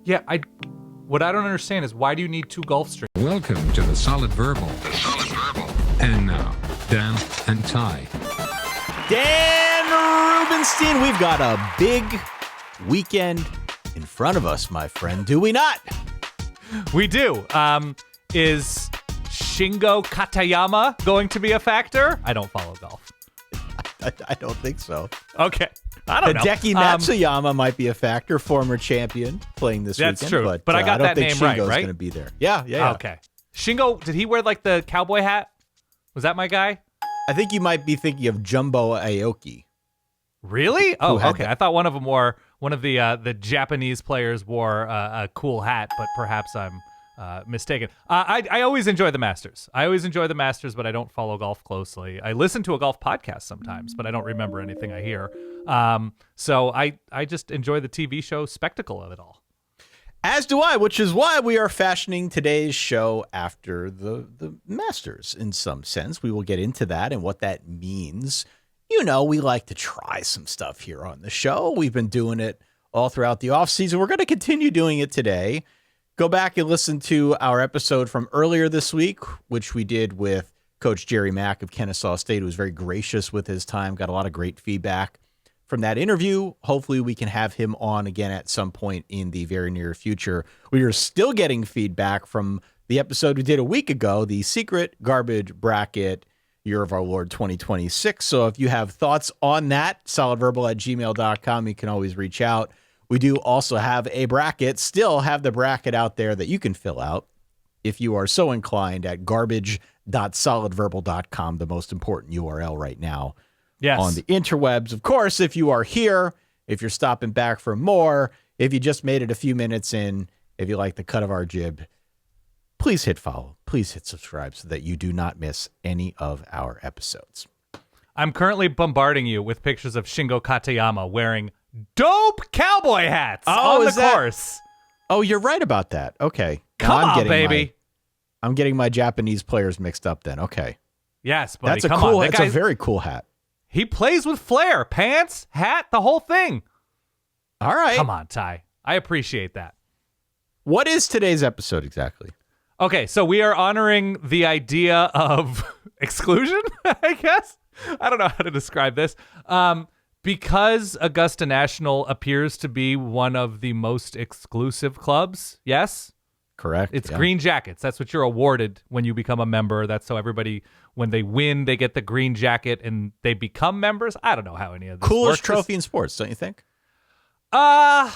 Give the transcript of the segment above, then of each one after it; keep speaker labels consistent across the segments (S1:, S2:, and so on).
S1: Yeah, what I don't understand is why do you need 2 golf strings?
S2: Welcome to the Solid Verbal. The Solid Verbal. And now, Dan and Ty.
S3: Dan Rubenstein, we've got a big weekend in front of us, my friend. Do we not?
S1: We do. Is Shingo Katayama going to be a factor? I don't follow golf.
S3: I don't think so.
S1: Okay. I don't know.
S3: Hideki Matsuyama might be a factor, former champion playing this weekend.
S1: That's true.
S3: But
S1: I got
S3: don't
S1: that
S3: think
S1: name
S3: Shingo's
S1: right, right?
S3: going to be there. Yeah.
S1: Okay. Shingo, did he wear like the cowboy hat? Was that my guy?
S3: I think you might be thinking of Jumbo Aoki.
S1: Really? Oh, okay.
S3: that?
S1: I thought one of the Japanese players wore a cool hat, but perhaps I'm mistaken. I always enjoy the Masters. But I don't follow golf closely. I listen to a golf podcast sometimes, but I don't remember anything I hear. So I just enjoy the TV show spectacle of it all.
S3: As do I, which is why we are fashioning today's show after the Masters in some sense. We will get into that and what that means. You know, we like to try some stuff here on the show. We've been doing it all throughout the offseason. We're going to continue doing it today. Go back and listen to our episode from earlier this week, which we did with Coach Jerry Mack of Kennesaw State, who was very gracious with his time, got a lot of great feedback from that interview. Hopefully we can have him on again at some point in the very near future. We are still getting feedback from the episode we did a week ago, the secret garbage bracket Year of Our Lord 2026. So if you have thoughts on that, solidverbal@gmail.com, you can always reach out. We do also have a bracket, still have the bracket out there that you can fill out if you are so inclined at garbage.solidverbal.com, the most important URL right now.
S1: Yes.
S3: On the interwebs. Of course, if you are here, if you're stopping back for more, if you just made it a few minutes in, if you like the cut of our jib, please hit follow. Please hit subscribe so that you do not miss any of our episodes.
S1: I'm currently bombarding you with pictures of Shingo Katayama wearing dope cowboy hats on the course.
S3: Oh, you're right about that. Okay.
S1: Come on, baby.
S3: I'm getting my Japanese players mixed up then. Okay.
S1: Yes, buddy.
S3: That's a very cool hat.
S1: He plays with flair. Pants, hat, the whole thing.
S3: All right.
S1: Come on, Ty. I appreciate that.
S3: What is today's episode exactly?
S1: Okay, so we are honoring the idea of exclusion, I guess. I don't know how to describe this. Because Augusta National appears to be one of the most exclusive clubs. Yes?
S3: Correct.
S1: It's green jackets. That's what you're awarded when you become a member. That's how everybody, when they win, they get the green jacket and they become members. I don't know how any of this
S3: Coolest
S1: works.
S3: trophy in sports, don't you think?
S1: I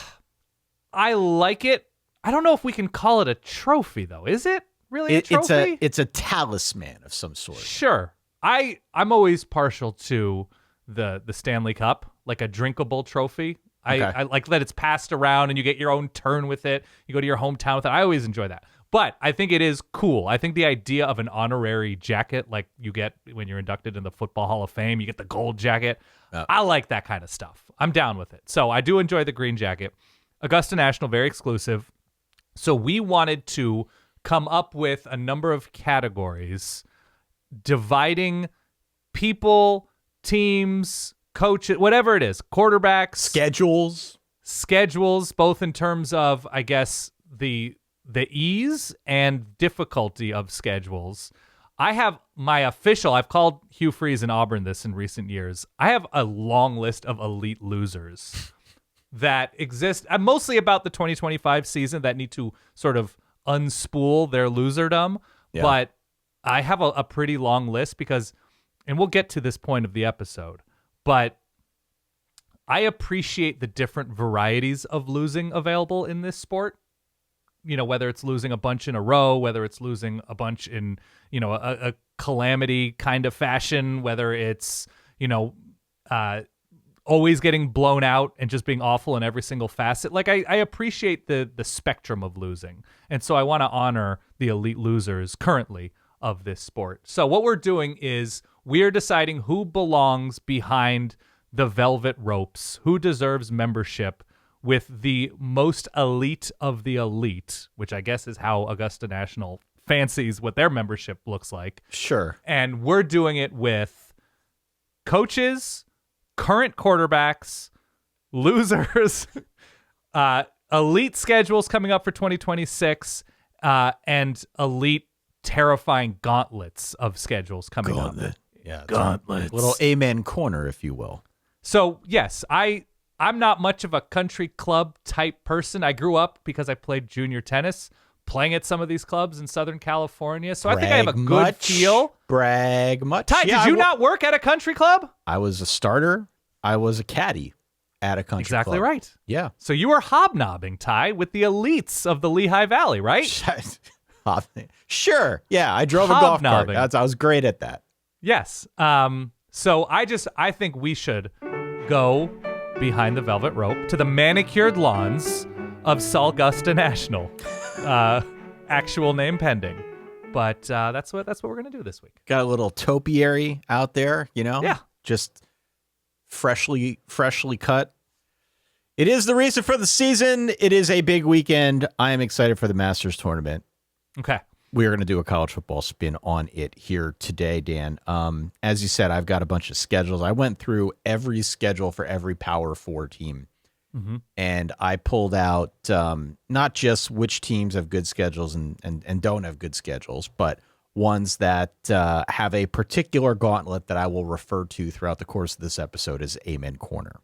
S1: like it. I don't know if we can call it a trophy, though. Is it really a trophy?
S3: It's a talisman of some sort.
S1: Sure. I'm always partial to the Stanley Cup, like a drinkable trophy.
S3: Okay.
S1: I like that it's passed around and you get your own turn with it. You go to your hometown with it. I always enjoy that. But I think it is cool. I think the idea of an honorary jacket like you get when you're inducted in the Football Hall of Fame, you get the gold jacket. I like that kind of stuff. I'm down with it. So I do enjoy the green jacket. Augusta National, very exclusive. So we wanted to come up with a number of categories dividing people, teams, coaches, whatever it is, quarterbacks, schedules, both in terms of, I guess, the ease and difficulty of schedules. I have I've called Hugh Freeze and Auburn this in recent years. I have a long list of elite losers that exist, mostly about the 2025 season, that need to sort of unspool their loserdom. Yeah. But I have a pretty long list because, and we'll get to this point of the episode, but I appreciate the different varieties of losing available in this sport. You know, whether it's losing a bunch in a row, whether it's losing a bunch in, you know, a calamity kind of fashion, whether it's, you know, always getting blown out and just being awful in every single facet. Like I appreciate the spectrum of losing. And so I want to honor the elite losers currently of this sport. So what we're doing is we're deciding who belongs behind the velvet ropes, who deserves membership with the most elite of the elite, which I guess is how Augusta National fancies what their membership looks like.
S3: Sure.
S1: And we're doing it with coaches, current quarterbacks, losers, elite schedules coming up for 2026, and elite terrifying gauntlets of schedules coming up.
S3: Yeah,
S1: Gauntlets.
S3: Little amen corner, if you will.
S1: So yes, I'm not much of a country club type person. I grew up because I played junior tennis, playing at some of these clubs in Southern California. So I think I have a good feel.
S3: Brag much.
S1: Ty, did you not work at a country club?
S3: I was a starter. I was a caddy at a country club.
S1: Exactly right.
S3: Yeah.
S1: So you were hobnobbing, Ty, with the elites of the Lehigh Valley, right?
S3: Sure. Yeah, I drove a golf cart. I was great at that.
S1: Yes. So I think we should go behind the velvet rope to the manicured lawns of Augusta National. Actual name pending. But that's what we're gonna do this week.
S3: Got a little topiary out there,
S1: Yeah.
S3: Just freshly cut. It is the reason for the season. It is a big weekend. I am excited for the Masters tournament.
S1: Okay.
S3: We are going to do a college football spin on it here today, Dan. As you said, I've got a bunch of schedules. I went through every schedule for every Power 4 team, and I pulled out not just which teams have good schedules and don't have good schedules, but ones that have a particular gauntlet that I will refer to throughout the course of this episode as Amen Corner.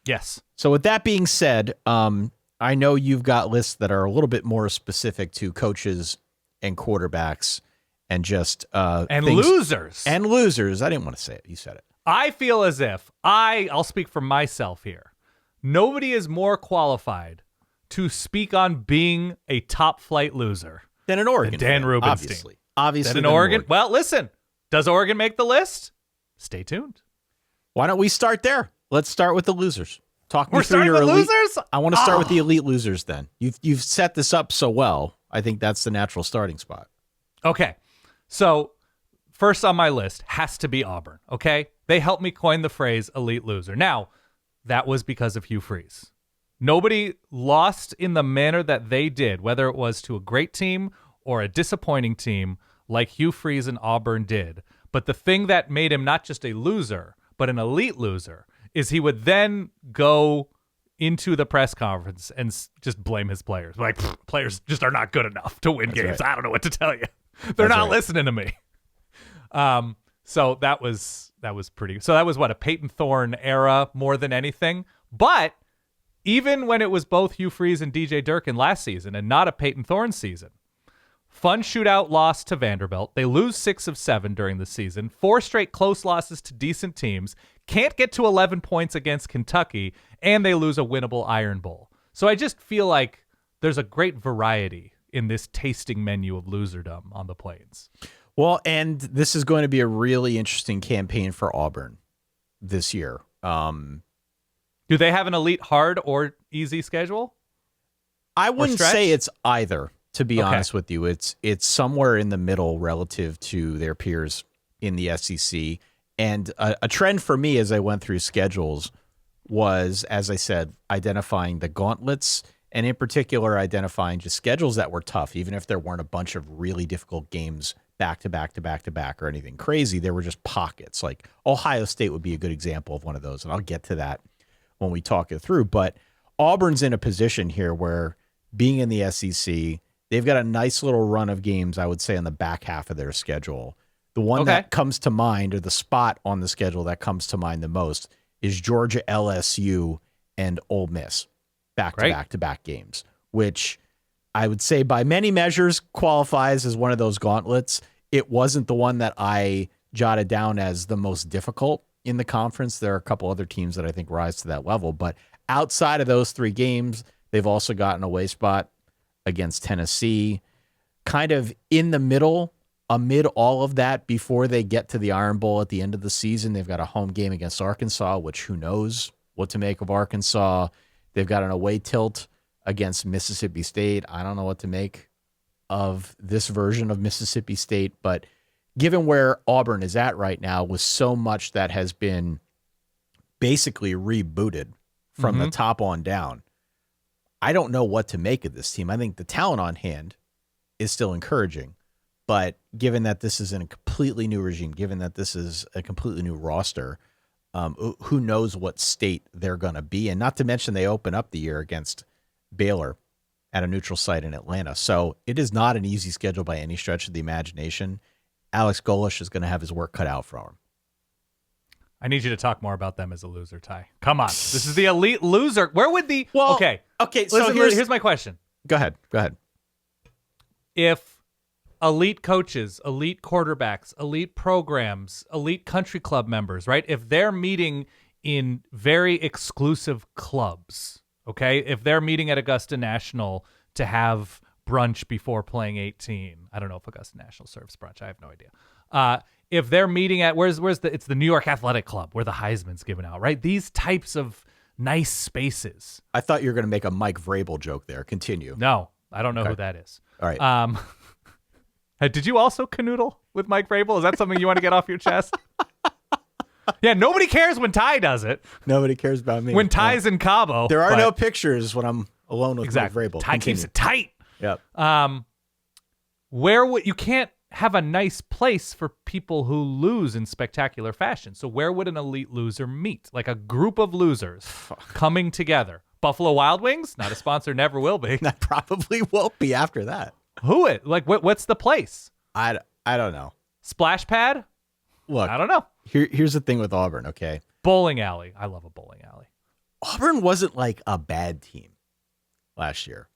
S1: Yes.
S3: So with that being said, I know you've got lists that are a little bit more specific to coaches and quarterbacks and just
S1: losers.
S3: And losers. I didn't want to say it. You said it.
S1: I feel as if I'll speak for myself here. Nobody is more qualified to speak on being a top flight loser
S3: than an Oregon
S1: Dan
S3: fan,
S1: Rubenstein.
S3: Obviously.
S1: Than an Oregon. Well, listen. Does Oregon make the list? Stay tuned.
S3: Why don't we start there? Let's start with the losers. Talk me
S1: We're
S3: through
S1: starting
S3: your
S1: with
S3: elite
S1: losers?
S3: I want to start with the elite losers then. You've set this up so well. I think that's the natural starting spot.
S1: Okay. So first on my list has to be Auburn, okay? They helped me coin the phrase elite loser. Now, that was because of Hugh Freeze. Nobody lost in the manner that they did, whether it was to a great team or a disappointing team like Hugh Freeze and Auburn did. But the thing that made him not just a loser, but an elite loser is he would then go into the press conference and just blame his players. Like, players just are not good enough to win games. Right. I don't know what to tell you. They're not listening to me. So that was pretty. So that was what, a Peyton Thorne era more than anything. But even when it was both Hugh Freeze and DJ Durkin last season and not a Peyton Thorne season, fun shootout loss to Vanderbilt. They lose 6 of 7 during the season. 4 straight close losses to decent teams. Can't get to 11 points against Kentucky, and they lose a winnable Iron Bowl. So I just feel like there's a great variety in this tasting menu of loserdom on the Plains.
S3: Well, and this is going to be a really interesting campaign for Auburn this year.
S1: Do they have an elite hard or easy schedule?
S3: I wouldn't say it's either, to be honest with you. It's somewhere in the middle relative to their peers in the SEC. And a trend for me as I went through schedules was, as I said, identifying the gauntlets, and in particular identifying just schedules that were tough, even if there weren't a bunch of really difficult games back to back to back to back or anything crazy. There were just pockets. Like Ohio State would be a good example of one of those, and I'll get to that when we talk it through. But Auburn's in a position here where, being in the SEC, they've got a nice little run of games, I would say, on the back half of their schedule. The one that comes to mind, or the spot on the schedule that comes to mind the most, is Georgia, LSU, and Ole Miss back-to-back-to-back games, which I would say by many measures qualifies as one of those gauntlets. It wasn't the one that I jotted down as the most difficult in the conference. There are a couple other teams that I think rise to that level, but outside of those 3 games, they've also got an away spot against Tennessee, kind of in the middle. Amid all of that, before they get to the Iron Bowl at the end of the season, they've got a home game against Arkansas, which who knows what to make of Arkansas. They've got an away tilt against Mississippi State. I don't know what to make of this version of Mississippi State, but given where Auburn is at right now, with so much that has been basically rebooted from the top on down, I don't know what to make of this team. I think the talent on hand is still encouraging. But given that this is in a completely new regime, given that this is a completely new roster, who knows what state they're going to be in? Not to mention they open up the year against Baylor at a neutral site in Atlanta. So it is not an easy schedule by any stretch of the imagination. Alex Golish is going to have his work cut out for him.
S1: I need you to talk more about them as a loser, Ty. Come on. This is the elite loser. Where would the... Okay.
S3: So
S1: here's my question.
S3: Go ahead.
S1: If elite coaches, elite quarterbacks, elite programs, elite country club members, right? If they're meeting in very exclusive clubs, okay? If they're meeting at Augusta National to have brunch before playing 18. I don't know if Augusta National serves brunch. I have no idea. If they're meeting at it's the New York Athletic Club where the Heisman's given out, right? These types of nice spaces.
S3: I thought you were going to make a Mike Vrabel joke there. Continue.
S1: No, I don't know who that is.
S3: All right.
S1: Did you also canoodle with Mike Vrabel? Is that something you want to get off your chest? Yeah, nobody cares when Ty does it.
S3: Nobody cares about me.
S1: When Ty's in Cabo.
S3: There are no pictures when I'm alone with Mike Vrabel.
S1: Ty keeps it tight.
S3: Yep.
S1: You can't have a nice place for people who lose in spectacular fashion. So where would an elite loser meet? Like a group of losers coming together. Buffalo Wild Wings, not a sponsor, never will be.
S3: That probably won't be after that.
S1: What's the place?
S3: I don't know.
S1: Splash Pad?
S3: Look,
S1: I don't know.
S3: Here's the thing with Auburn, okay?
S1: Bowling alley. I love a bowling alley.
S3: Auburn wasn't like a bad team last year.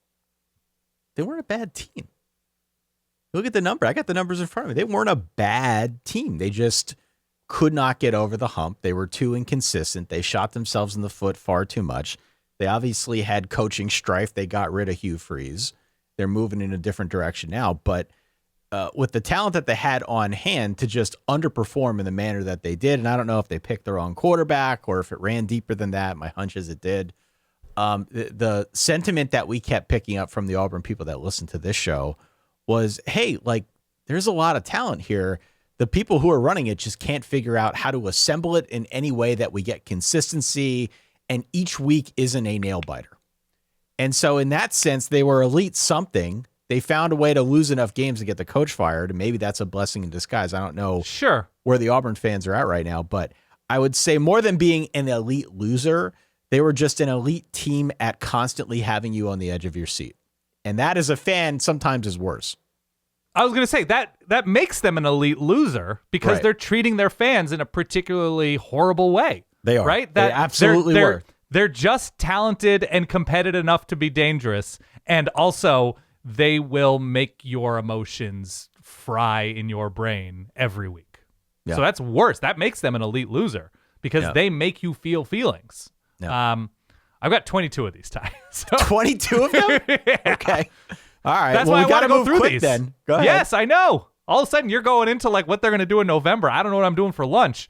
S3: They weren't a bad team. Look at the number. I got the numbers in front of me. They weren't a bad team. They just could not get over the hump. They were too inconsistent. They shot themselves in the foot far too much. They obviously had coaching strife. They got rid of Hugh Freeze. They're moving in a different direction now. But with the talent that they had on hand to just underperform in the manner that they did, and I don't know if they picked the wrong quarterback or if it ran deeper than that. My hunch is it did. The sentiment that we kept picking up from the Auburn people that listen to this show was, hey, like, there's a lot of talent here. The people who are running it just can't figure out how to assemble it in any way that we get consistency, and each week isn't a nail biter. And so in that sense, they were elite something. They found a way to lose enough games to get the coach fired, and maybe that's a blessing in disguise. I don't know where the Auburn fans are at right now, but I would say more than being an elite loser, they were just an elite team at constantly having you on the edge of your seat. And that as a fan sometimes is worse.
S1: I was going to say that makes them an elite loser because they're treating their fans in a particularly horrible way.
S3: They are.
S1: Right?
S3: They absolutely were.
S1: They're just talented and competitive enough to be dangerous. And also, they will make your emotions fry in your brain every week. Yeah. So that's worse. That makes them an elite loser because they make you feel feelings. Yeah. I've got 22 of these, Ty. So.
S3: 22 of them? Okay. All right.
S1: That's why I got to go through
S3: quick
S1: these.
S3: Then. Go ahead.
S1: Yes, I know. All of a sudden, you're going into like what they're going to do in November. I don't know what I'm doing for lunch.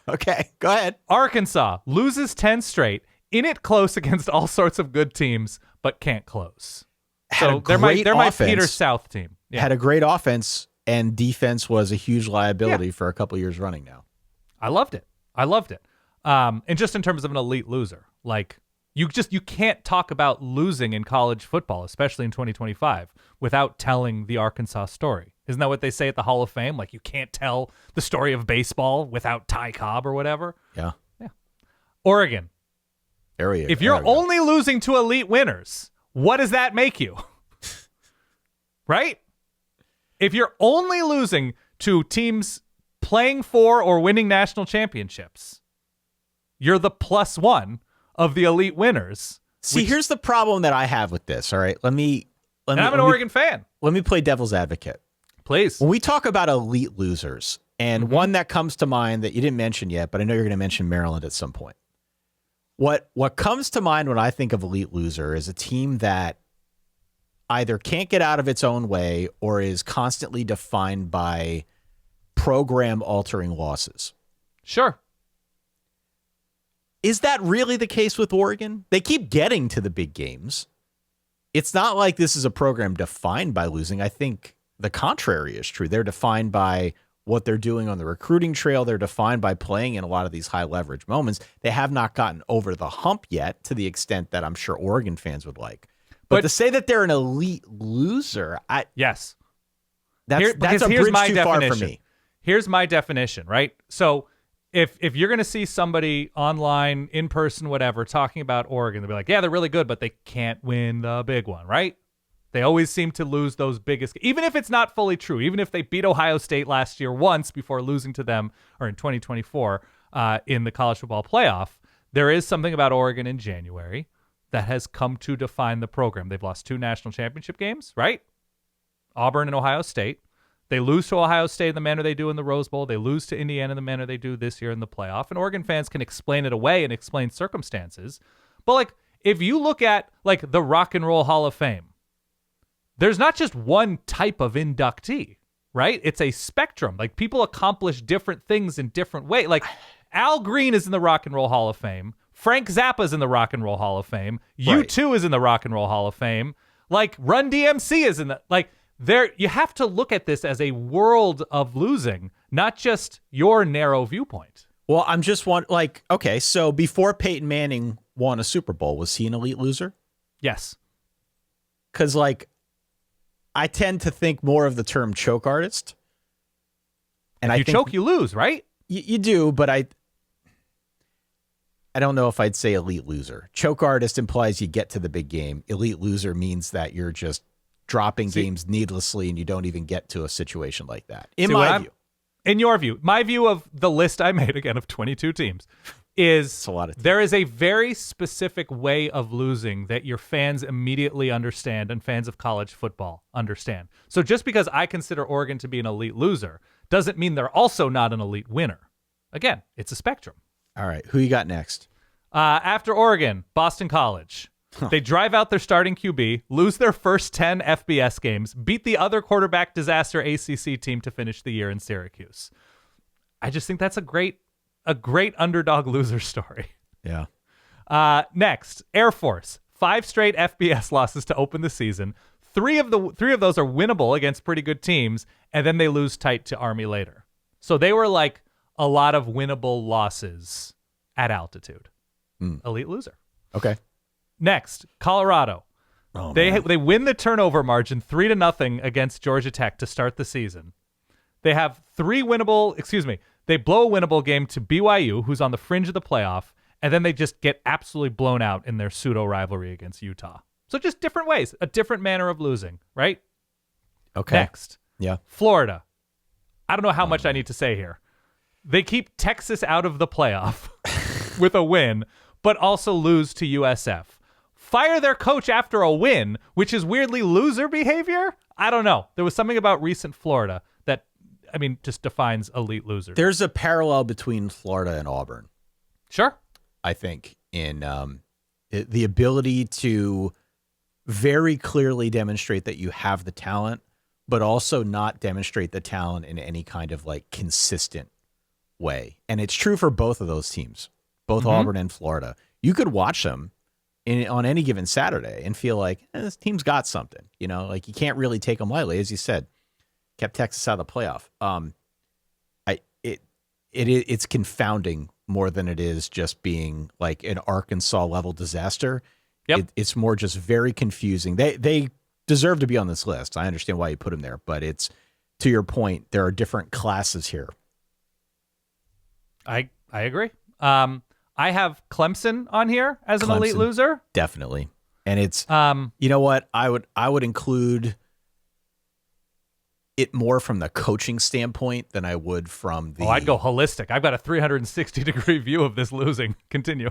S3: Okay, go ahead.
S1: Arkansas loses 10 straight, in it close against all sorts of good teams, but can't close. So they're my Peter South team. Yeah.
S3: Had a great offense, and defense was a huge liability for a couple years running now.
S1: I loved it. And just in terms of an elite loser, like you can't talk about losing in college football, especially in 2025, without telling the Arkansas story. Isn't that what they say at the Hall of Fame? Like you can't tell the story of baseball without Ty Cobb or whatever.
S3: Yeah.
S1: Oregon.
S3: If
S1: you're only losing to elite winners, what does that make you? Right? If you're only losing to teams playing for or winning national championships, you're the +1 of the elite winners.
S3: See, here's the problem that I have with this. All right, I'm an
S1: Oregon fan.
S3: Let me play devil's advocate.
S1: Please.
S3: When we talk about elite losers, and one that comes to mind that you didn't mention yet, but I know you're going to mention Maryland at some point. What comes to mind when I think of elite loser is a team that either can't get out of its own way or is constantly defined by program-altering losses.
S1: Sure.
S3: Is that really the case with Oregon? They keep getting to the big games. It's not like this is a program defined by losing. I think the contrary is true. They're defined by what they're doing on the recruiting trail. They're defined by playing in a lot of these high leverage moments. They have not gotten over the hump yet to the extent that I'm sure Oregon fans would like. But to say that they're an elite loser,
S1: that's
S3: a bridge too far for me.
S1: Here's my definition, right? So if you're going to see somebody online, in person, whatever, talking about Oregon, they'll be like, yeah, they're really good, but they can't win the big one, right? They always seem to lose those biggest, even if it's not fully true, even if they beat Ohio State last year once before losing to them, or in 2024 in the college football playoff, there is something about Oregon in January that has come to define the program. They've lost 2 national championship games, right? Auburn and Ohio State. They lose to Ohio State in the manner they do in the Rose Bowl. They lose to Indiana in the manner they do this year in the playoff. And Oregon fans can explain it away and explain circumstances. But like, if you look at like the Rock and Roll Hall of Fame, there's not just one type of inductee, right? It's a spectrum. Like, people accomplish different things in different ways. Like, Al Green is in the Rock and Roll Hall of Fame. Frank Zappa's in the Rock and Roll Hall of Fame. U2 is in the Rock and Roll Hall of Fame. Like, Run DMC is in the, like, there, you have to look at this as a world of losing, not just your narrow viewpoint.
S3: Well, I'm just like, okay, so before Peyton Manning won a Super Bowl, was he an elite loser?
S1: Yes.
S3: Because, like, I tend to think more of the term choke artist. And
S1: if you choke, you lose, right?
S3: You do, but I don't know if I'd say elite loser. Choke artist implies you get to the big game. Elite loser means that you're just dropping games needlessly and you don't even get to a situation like that. In my view.
S1: In your view, my view of the list I made, again, of 22 teams, is
S3: a lot of teams.
S1: There is a very specific way of losing that your fans immediately understand and fans of college football understand. So just because I consider Oregon to be an elite loser doesn't mean they're also not an elite winner. Again, it's a spectrum.
S3: All right. Who you got next?
S1: After Oregon, Boston College. They drive out their starting QB, lose their first 10 FBS games, beat the other quarterback disaster ACC team to finish the year in Syracuse. I just think that's a great underdog loser story.
S3: Yeah.
S1: Next, Air Force. 5 straight FBS losses to open the season. Three of those are winnable against pretty good teams, and then they lose tight to Army later. So they were like a lot of winnable losses at altitude. Elite loser.
S3: Okay.
S1: Next, Colorado.
S3: Oh,
S1: they
S3: man.
S1: they win the turnover margin 3-0 against Georgia Tech to start the season. They have they blow a winnable game to BYU, who's on the fringe of the playoff, and then they just get absolutely blown out in their pseudo rivalry against Utah. So just different ways, a different manner of losing, right?
S3: Okay.
S1: Next.
S3: Yeah.
S1: Florida. I don't know how much I need to say here. They keep Texas out of the playoff with a win, but also lose to USF. Fire their coach after a win, which is weirdly loser behavior? I don't know. There was something about recent Florida that, I mean, just defines elite losers.
S3: There's a parallel between Florida and Auburn.
S1: Sure.
S3: I think in the ability to very clearly demonstrate that you have the talent, but also not demonstrate the talent in any kind of like consistent way. And it's true for both of those teams, both Auburn and Florida. You could watch them on any given Saturday and feel like this team's got something, you know, like you can't really take them lightly. As you said, kept Texas out of the playoff. It's confounding more than it is just being like an Arkansas level disaster.
S1: Yep.
S3: It's more just very confusing. They deserve to be on this list. I understand why you put them there, but it's, to your point, there are different classes here.
S1: I agree. I have Clemson on here as an elite loser.
S3: Definitely. And it's, you know what? I would include it more from the coaching standpoint than I would from the...
S1: I'd go holistic. I've got a 360-degree view of this losing. Continue.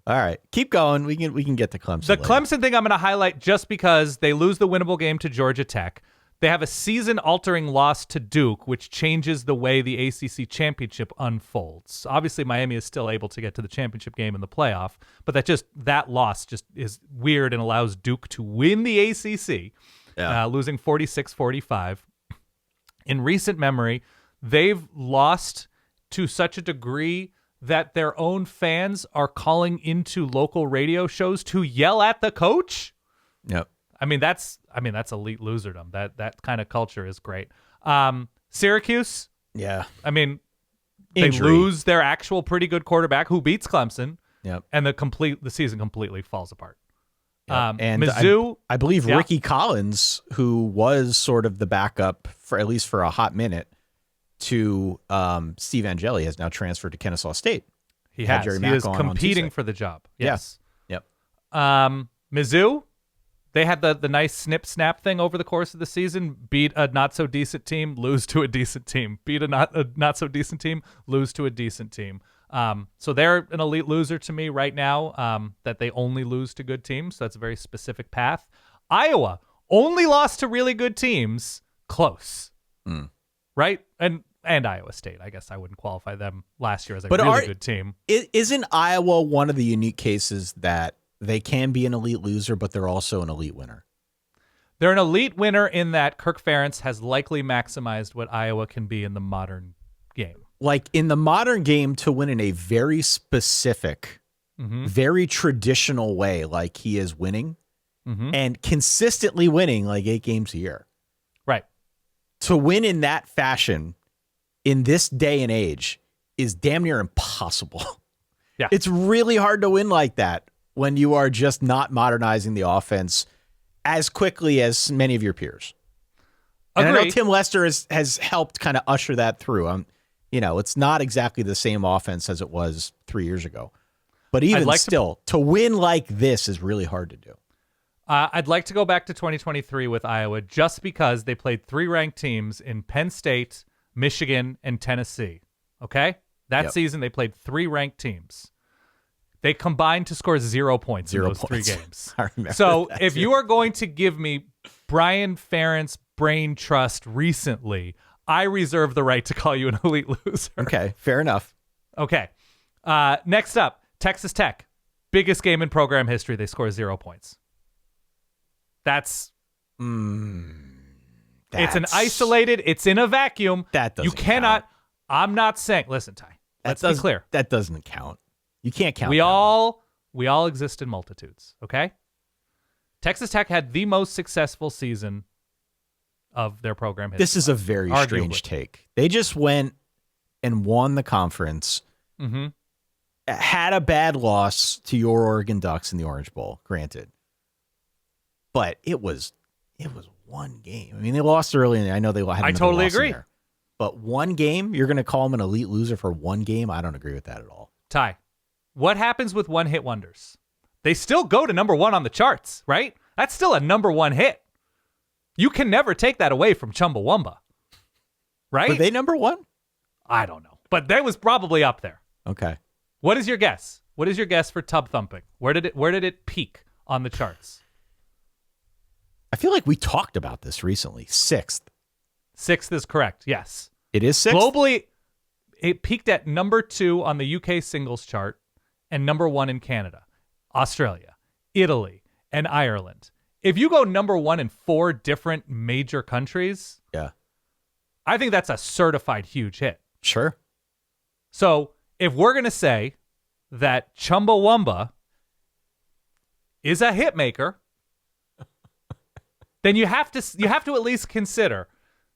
S3: All right. Keep going. We can get to Clemson
S1: The
S3: later.
S1: Clemson thing I'm going to highlight just because they lose the winnable game to Georgia Tech. They have a season-altering loss to Duke, which changes the way the ACC championship unfolds. Obviously, Miami is still able to get to the championship game in the playoff, but that loss just is weird and allows Duke to win the ACC, losing 46-45. In recent memory, they've lost to such a degree that their own fans are calling into local radio shows to yell at the coach.
S3: Yep.
S1: I mean, that's elite loserdom. That kind of culture is great. Syracuse.
S3: Yeah.
S1: I mean,
S3: Injury.
S1: They lose their actual pretty good quarterback who beats Clemson.
S3: Yep.
S1: And the season completely falls apart.
S3: Yep. And
S1: Mizzou.
S3: I believe Ricky Collins, who was sort of the backup for at least for a hot minute, to Steve Angeli has now transferred to Kennesaw State.
S1: He
S3: Had
S1: has.
S3: Jerry
S1: He
S3: Mack
S1: is
S3: on
S1: competing
S3: Tuesday.
S1: for the job.
S3: Yeah.
S1: Yes.
S3: Yep.
S1: Mizzou, they had the nice snip-snap thing over the course of the season. Beat a not-so-decent team, lose to a decent team. Beat a not-so-decent team, lose to a decent team. So they're an elite loser to me right now, that they only lose to good teams. So that's a very specific path. Iowa only lost to really good teams, close. Right? And Iowa State. I guess I wouldn't qualify them last year as a really good team.
S3: Isn't Iowa one of the unique cases that they can be an elite loser, but they're also an elite winner?
S1: They're an elite winner in that Kirk Ferentz has likely maximized what Iowa can be in the modern game.
S3: Like in the modern game, to win in a very specific, very traditional way, like he is winning and consistently winning like 8 games a year.
S1: Right.
S3: To win in that fashion in this day and age is damn near impossible.
S1: Yeah.
S3: It's really hard to win like that when you are just not modernizing the offense as quickly as many of your peers. And I know Tim Lester has helped kind of usher that through. It's not exactly the same offense as it was 3 years ago. But even still, to win like this is really hard to do.
S1: I'd like to go back to 2023 with Iowa just because they played 3 ranked teams in Penn State, Michigan, and Tennessee. Okay? That season, they played 3 ranked teams. They combined to score 0 points in those 3 games.
S3: I remember
S1: so
S3: that
S1: if
S3: too.
S1: you are going to give me Brian Ferentz brain trust recently, I reserve the right to call you an elite loser.
S3: Okay, fair enough.
S1: Okay. Next up, Texas Tech. Biggest game in program history. They score 0 points. It's an isolated, it's in a vacuum.
S3: That doesn't
S1: You cannot,
S3: count.
S1: I'm not saying, listen, Ty, let's be clear.
S3: That doesn't count. You can't count.
S1: We all exist in multitudes, okay? Texas Tech had the most successful season of their program history.
S3: This is a very strange take. They just went and won the conference, had a bad loss to your Oregon Ducks in the Orange Bowl, granted. But it was one game. I mean, they lost early, and I know they had another
S1: totally
S3: loss in
S1: agree.
S3: there. But one game, you're going to call them an elite loser for one game? I don't agree with that at all.
S1: Ty, what happens with one-hit wonders? They still go to number 1 on the charts, right? That's still a number 1 hit. You can never take that away from Chumbawamba, right?
S3: Were they number 1?
S1: I don't know, but that was probably up there.
S3: Okay.
S1: What is your guess? What is your guess for tub thumping? Where did it peak on the charts?
S3: I feel like we talked about this recently. 6th.
S1: 6th is correct. Yes.
S3: It is 6th?
S1: Globally, it peaked at number 2 on the UK singles chart and number 1 in Canada, Australia, Italy, and Ireland. If you go number 1 in 4 different major countries,
S3: yeah,
S1: I think that's a certified huge hit.
S3: Sure.
S1: So if we're going to say that Chumbawamba is a hit maker, then you have to at least consider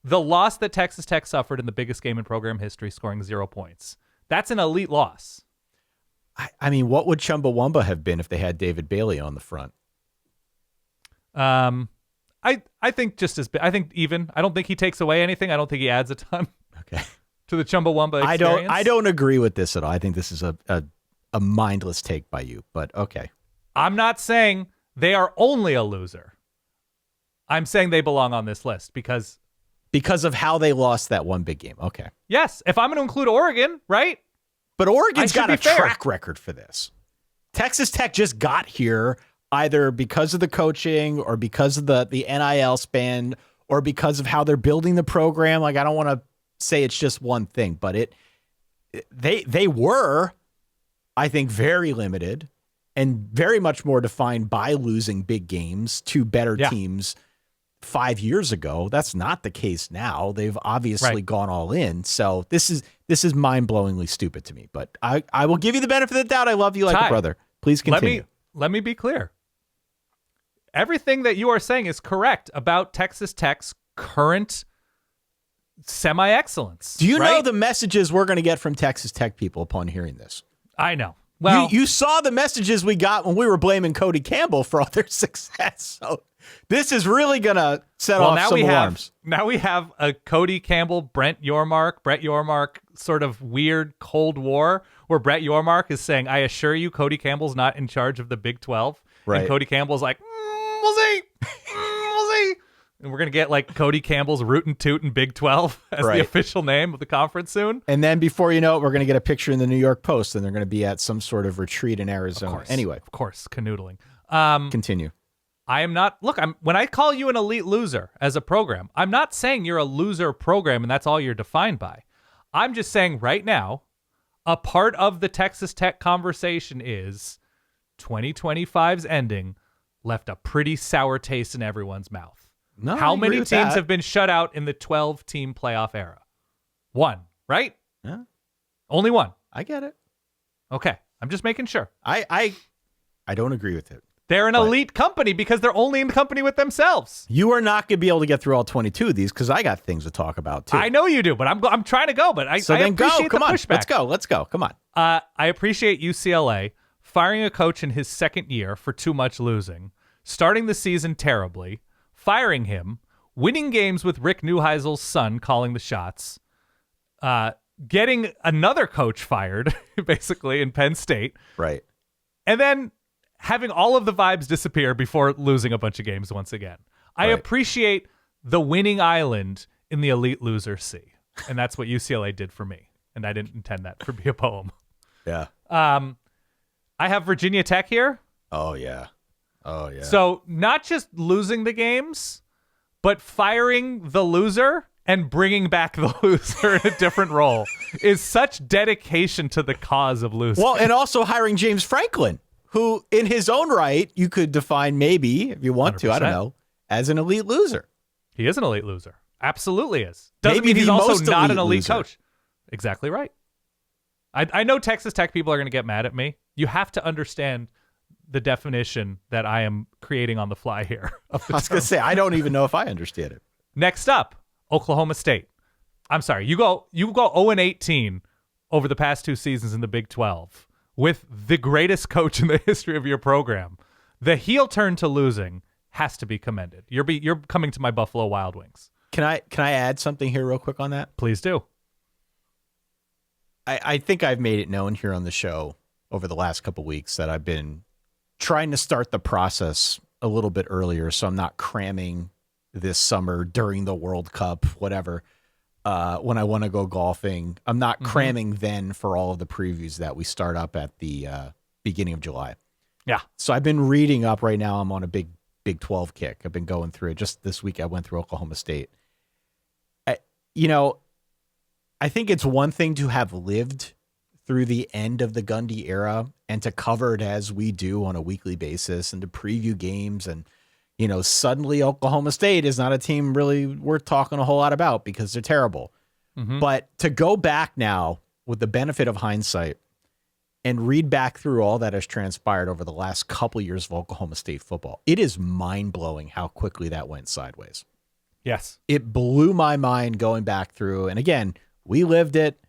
S1: the loss that Texas Tech suffered in the biggest game in program history, scoring 0 points. That's an elite loss.
S3: I mean, what would Chumbawamba have been if they had David Bailey on the front?
S1: I think just as I think even. I don't think he takes away anything. I don't think he adds a ton.
S3: Okay.
S1: To the Chumbawamba experience.
S3: I don't agree with this at all. I think this is a mindless take by you, but okay.
S1: I'm not saying they are only a loser. I'm saying they belong on this list because
S3: of how they lost that one big game. Okay.
S1: Yes, if I'm going to include Oregon, right?
S3: But Oregon's got a
S1: fair.
S3: track record for this. Texas Tech just got here either because of the coaching or because of the NIL spend or because of how they're building the program. Like, I don't want to say it's just one thing, but they were, I think, very limited and very much more defined by losing big games to better teams 5 years ago. That's not the case now. They've obviously gone all in. So this is mind-blowingly stupid to me, but I will give you the benefit of the doubt. I love you like a brother. Please continue.
S1: Let me be clear. Everything that you are saying is correct about Texas Tech's current semi-excellence.
S3: Do you know the messages we're going to get from Texas Tech people upon hearing this?
S1: I know. Well,
S3: you saw the messages we got when we were blaming Cody Campbell for all their success. So This is really gonna set off some alarms.
S1: Now we have a Cody Campbell, Brett Yormark sort of weird Cold War where Brett Yormark is saying, I assure you Cody Campbell's not in charge of the Big 12.
S3: Right.
S1: And Cody Campbell's like, we'll see. We'll see. And we're going to get like Cody Campbell's Rootin' Tootin' Big 12 as the official name of the conference soon.
S3: And then before you know it, we're going to get a picture in the New York Post and they're going to be at some sort of retreat in Arizona. Anyway.
S1: Of course, canoodling.
S3: Continue.
S1: I am not, look, when I call you an elite loser as a program, I'm not saying you're a loser program and that's all you're defined by. I'm just saying right now, a part of the Texas Tech conversation is 2025's ending left a pretty sour taste in everyone's mouth.
S3: No,
S1: how many teams have been shut out in the 12-team playoff era? One, right?
S3: Yeah.
S1: Only one.
S3: I get it.
S1: Okay. I'm just making sure.
S3: I don't agree with it.
S1: They're an elite company because they're only in company with themselves.
S3: You are not going to be able to get through all 22 of these because I got things to talk about too.
S1: I know you do, but I'm trying to go. But I appreciate the pushback.
S3: Let's go. Come on.
S1: I appreciate UCLA firing a coach in his second year for too much losing, starting the season terribly, firing him, winning games with Rick Neuheisel's son calling the shots, getting another coach fired, basically, in Penn State.
S3: Right.
S1: And then having all of the vibes disappear before losing a bunch of games once again. I appreciate the winning island in the elite loser sea. And that's what UCLA did for me. And I didn't intend that to be a poem.
S3: Yeah.
S1: I have Virginia Tech here.
S3: Oh, yeah.
S1: So not just losing the games, but firing the loser and bringing back the loser in a different role is such dedication to the cause of losing.
S3: Well, and also hiring James Franklin, who in his own right, you could define maybe, if you want
S1: 100%.
S3: to, I don't know, as an elite loser.
S1: He is an elite loser. Absolutely is. Doesn't
S3: Maybe
S1: mean he's
S3: the
S1: also
S3: most
S1: not an
S3: elite
S1: elite
S3: loser.
S1: coach. Exactly right. I know Texas Tech people are going to get mad at me. You have to understand the definition that I am creating on the fly here.
S3: I was going to say, I don't even know if I understand it.
S1: Next up, Oklahoma State. I'm sorry. You go 0-18 over the past two seasons in the Big 12 with the greatest coach in the history of your program. The heel turn to losing has to be commended. You're coming to my Buffalo Wild Wings.
S3: Can I add something here real quick on that?
S1: Please do.
S3: I think I've made it known here on the show over the last couple weeks that I've been trying to start the process a little bit earlier, so I'm not cramming this summer during the World Cup, whatever, when I want to go golfing. I'm not cramming then for all of the previews that we start up at the beginning of July.
S1: Yeah.
S3: So I've been reading up right now. I'm on a Big 12 kick. I've been going through it. Just this week I went through Oklahoma State. I think it's one thing to have lived through the end of the Gundy era and to cover it as we do on a weekly basis and to preview games. And, suddenly Oklahoma State is not a team really worth talking a whole lot about because they're terrible. Mm-hmm. But to go back now with the benefit of hindsight and read back through all that has transpired over the last couple years of Oklahoma State football, it is mind-blowing how quickly that went sideways.
S1: Yes.
S3: It blew my mind going back through. And again, we lived it.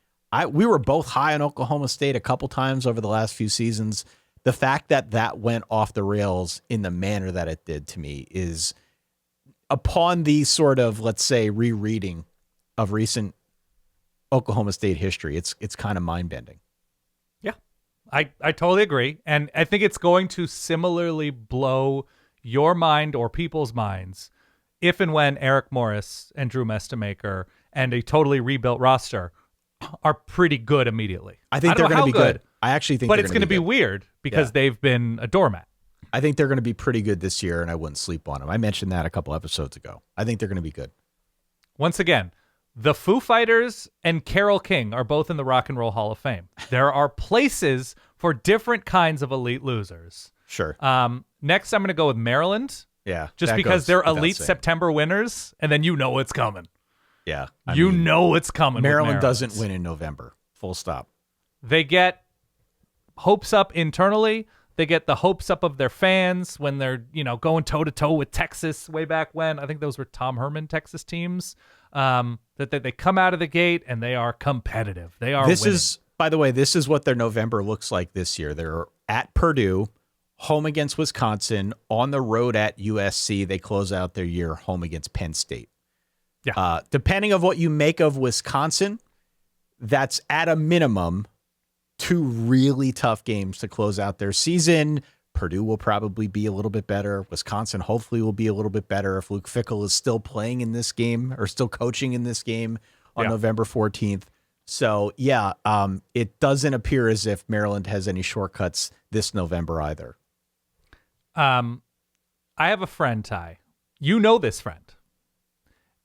S3: We were both high on Oklahoma State a couple times over the last few seasons. The fact that went off the rails in the manner that it did to me is, upon the sort of, let's say, rereading of recent Oklahoma State history, it's kind of mind-bending.
S1: Yeah, I totally agree. And I think it's going to similarly blow your mind or people's minds if and when Eric Morris and Drew Mestamaker and a totally rebuilt roster are pretty good immediately.
S3: I think they're going to be good. I actually think
S1: but
S3: they're
S1: it's going to be weird because they've been a doormat.
S3: I think they're going to be pretty good this year, and I wouldn't sleep on them. I mentioned that a couple episodes ago. I think they're going to be good.
S1: Once again, the Foo Fighters and Carole King are both in the Rock and Roll Hall of Fame. There are places for different kinds of elite losers.
S3: Sure.
S1: Next, I'm going to go with Maryland.
S3: Yeah.
S1: Just because they're elite September winners, and then you know it's coming.
S3: Yeah.
S1: You know it's coming.
S3: Maryland doesn't win in November. Full stop.
S1: They get hopes up internally. They get the hopes up of their fans when they're, going toe-to-toe with Texas way back when. I think those were Tom Herman Texas teams. That they come out of the gate and they are competitive. They are winning.
S3: By the way, this is what their November looks like this year. They're at Purdue, home against Wisconsin, on the road at USC. They close out their year home against Penn State.
S1: Yeah.
S3: Depending on what you make of Wisconsin, that's at a minimum 2 really tough games to close out their season. Purdue will probably be a little bit better. Wisconsin hopefully will be a little bit better if Luke Fickell is still playing in this game or still coaching in this game on November 14th. So, yeah, it doesn't appear as if Maryland has any shortcuts this November either.
S1: I have a friend, Ty. You know this friend.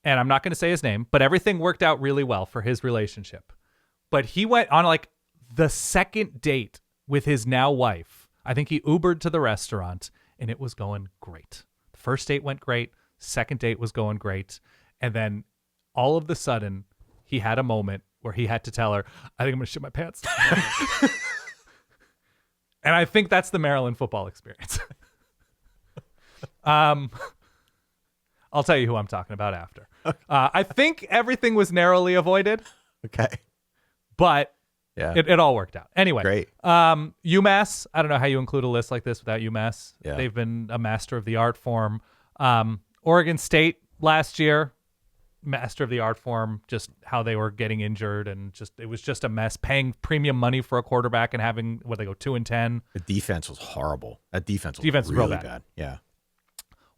S1: And I'm not going to say his name, but everything worked out really well for his relationship. But he went on like the second date with his now wife. I think he Ubered to the restaurant, and it was going great. The first date went great. Second date was going great. And then all of the sudden, he had a moment where he had to tell her, I think I'm going to shit my pants. And I think that's the Maryland football experience. I'll tell you who I'm talking about after. I think everything was narrowly avoided.
S3: Okay.
S1: But
S3: yeah,
S1: it all worked out. Anyway,
S3: great.
S1: UMass, I don't know how you include a list like this without UMass.
S3: Yeah.
S1: They've been a master of the art form. Oregon State last year, master of the art form, just how they were getting injured and it was just a mess, paying premium money for a quarterback and having, they go 2-10.
S3: The defense was horrible. That defense was
S1: really
S3: real
S1: bad.
S3: Yeah.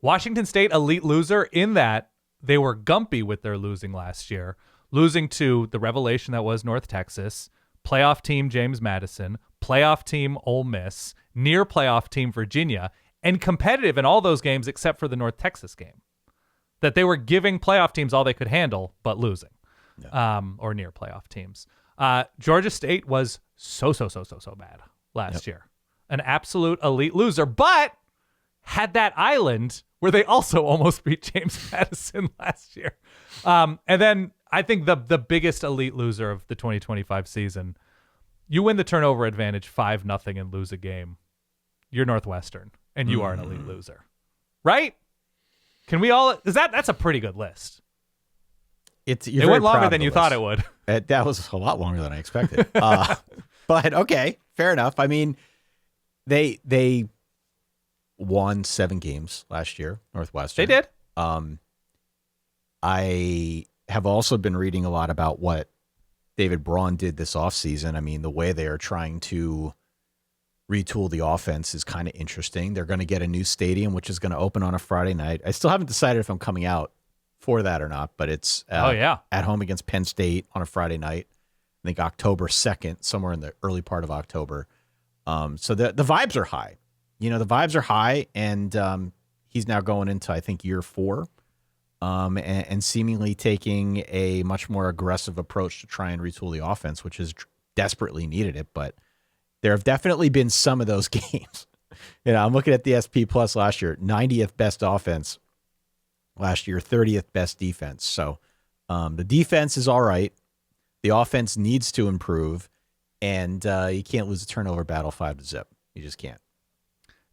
S1: Washington State, elite loser in that they were gumpy with their losing last year, losing to the revelation that was North Texas, playoff team James Madison, playoff team Ole Miss, near playoff team Virginia, and competitive in all those games except for the North Texas game. That they were giving playoff teams all they could handle, but losing, or near playoff teams. Georgia State was so bad last year. An absolute elite loser, but had that island where they also almost beat James Madison last year. And then I think the biggest elite loser of the 2025 season, you win the turnover advantage 5-0 and lose a game. You're Northwestern, and you are an elite loser. Right? Can we all... That's a pretty good list.
S3: It
S1: went longer than you thought it would.
S3: That was a lot longer than I expected. But okay, fair enough. I mean, they won 7 games last year, Northwestern.
S1: They did.
S3: I have also been reading a lot about what David Braun did this offseason. I mean, the way they are trying to retool the offense is kind of interesting. They're going to get a new stadium, which is going to open on a Friday night. I still haven't decided if I'm coming out for that or not, but it's at home against Penn State on a Friday night. I think October 2nd, somewhere in the early part of October. So the vibes are high. The vibes are high, and he's now going into, I think, year 4, and seemingly taking a much more aggressive approach to try and retool the offense, which has desperately needed it. But there have definitely been some of those games. I'm looking at the SP Plus last year, 90th best offense last year, 30th best defense. So the defense is all right. The offense needs to improve, and you can't lose a turnover battle 5-0. You just can't.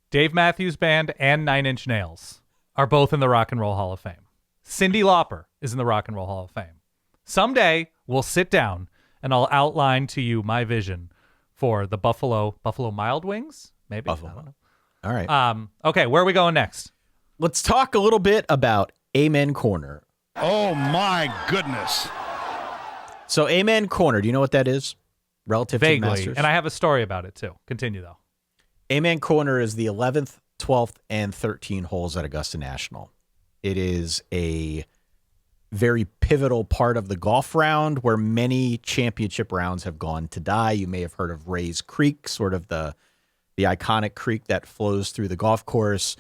S1: Dave Matthews Band and 9 Inch Nails are both in the Rock and Roll Hall of Fame. Cyndi Lauper is in the Rock and Roll Hall of Fame. Someday we'll sit down and I'll outline to you my vision for the Buffalo Mild Wings, maybe.
S3: Buffalo.
S1: I don't know.
S3: All right.
S1: Okay, where are we going next?
S3: Let's talk a little bit about Amen Corner.
S4: Oh my goodness.
S3: So Amen Corner, do you know what that is? Relative to the
S1: Vaguely,
S3: Masters?
S1: and I have a story about it too. Continue though.
S3: Amen Corner is the 11th, 12th, and 13th holes at Augusta National. It is a very pivotal part of the golf round where many championship rounds have gone to die. You may have heard of Rays Creek, sort of the iconic creek that flows through the golf course.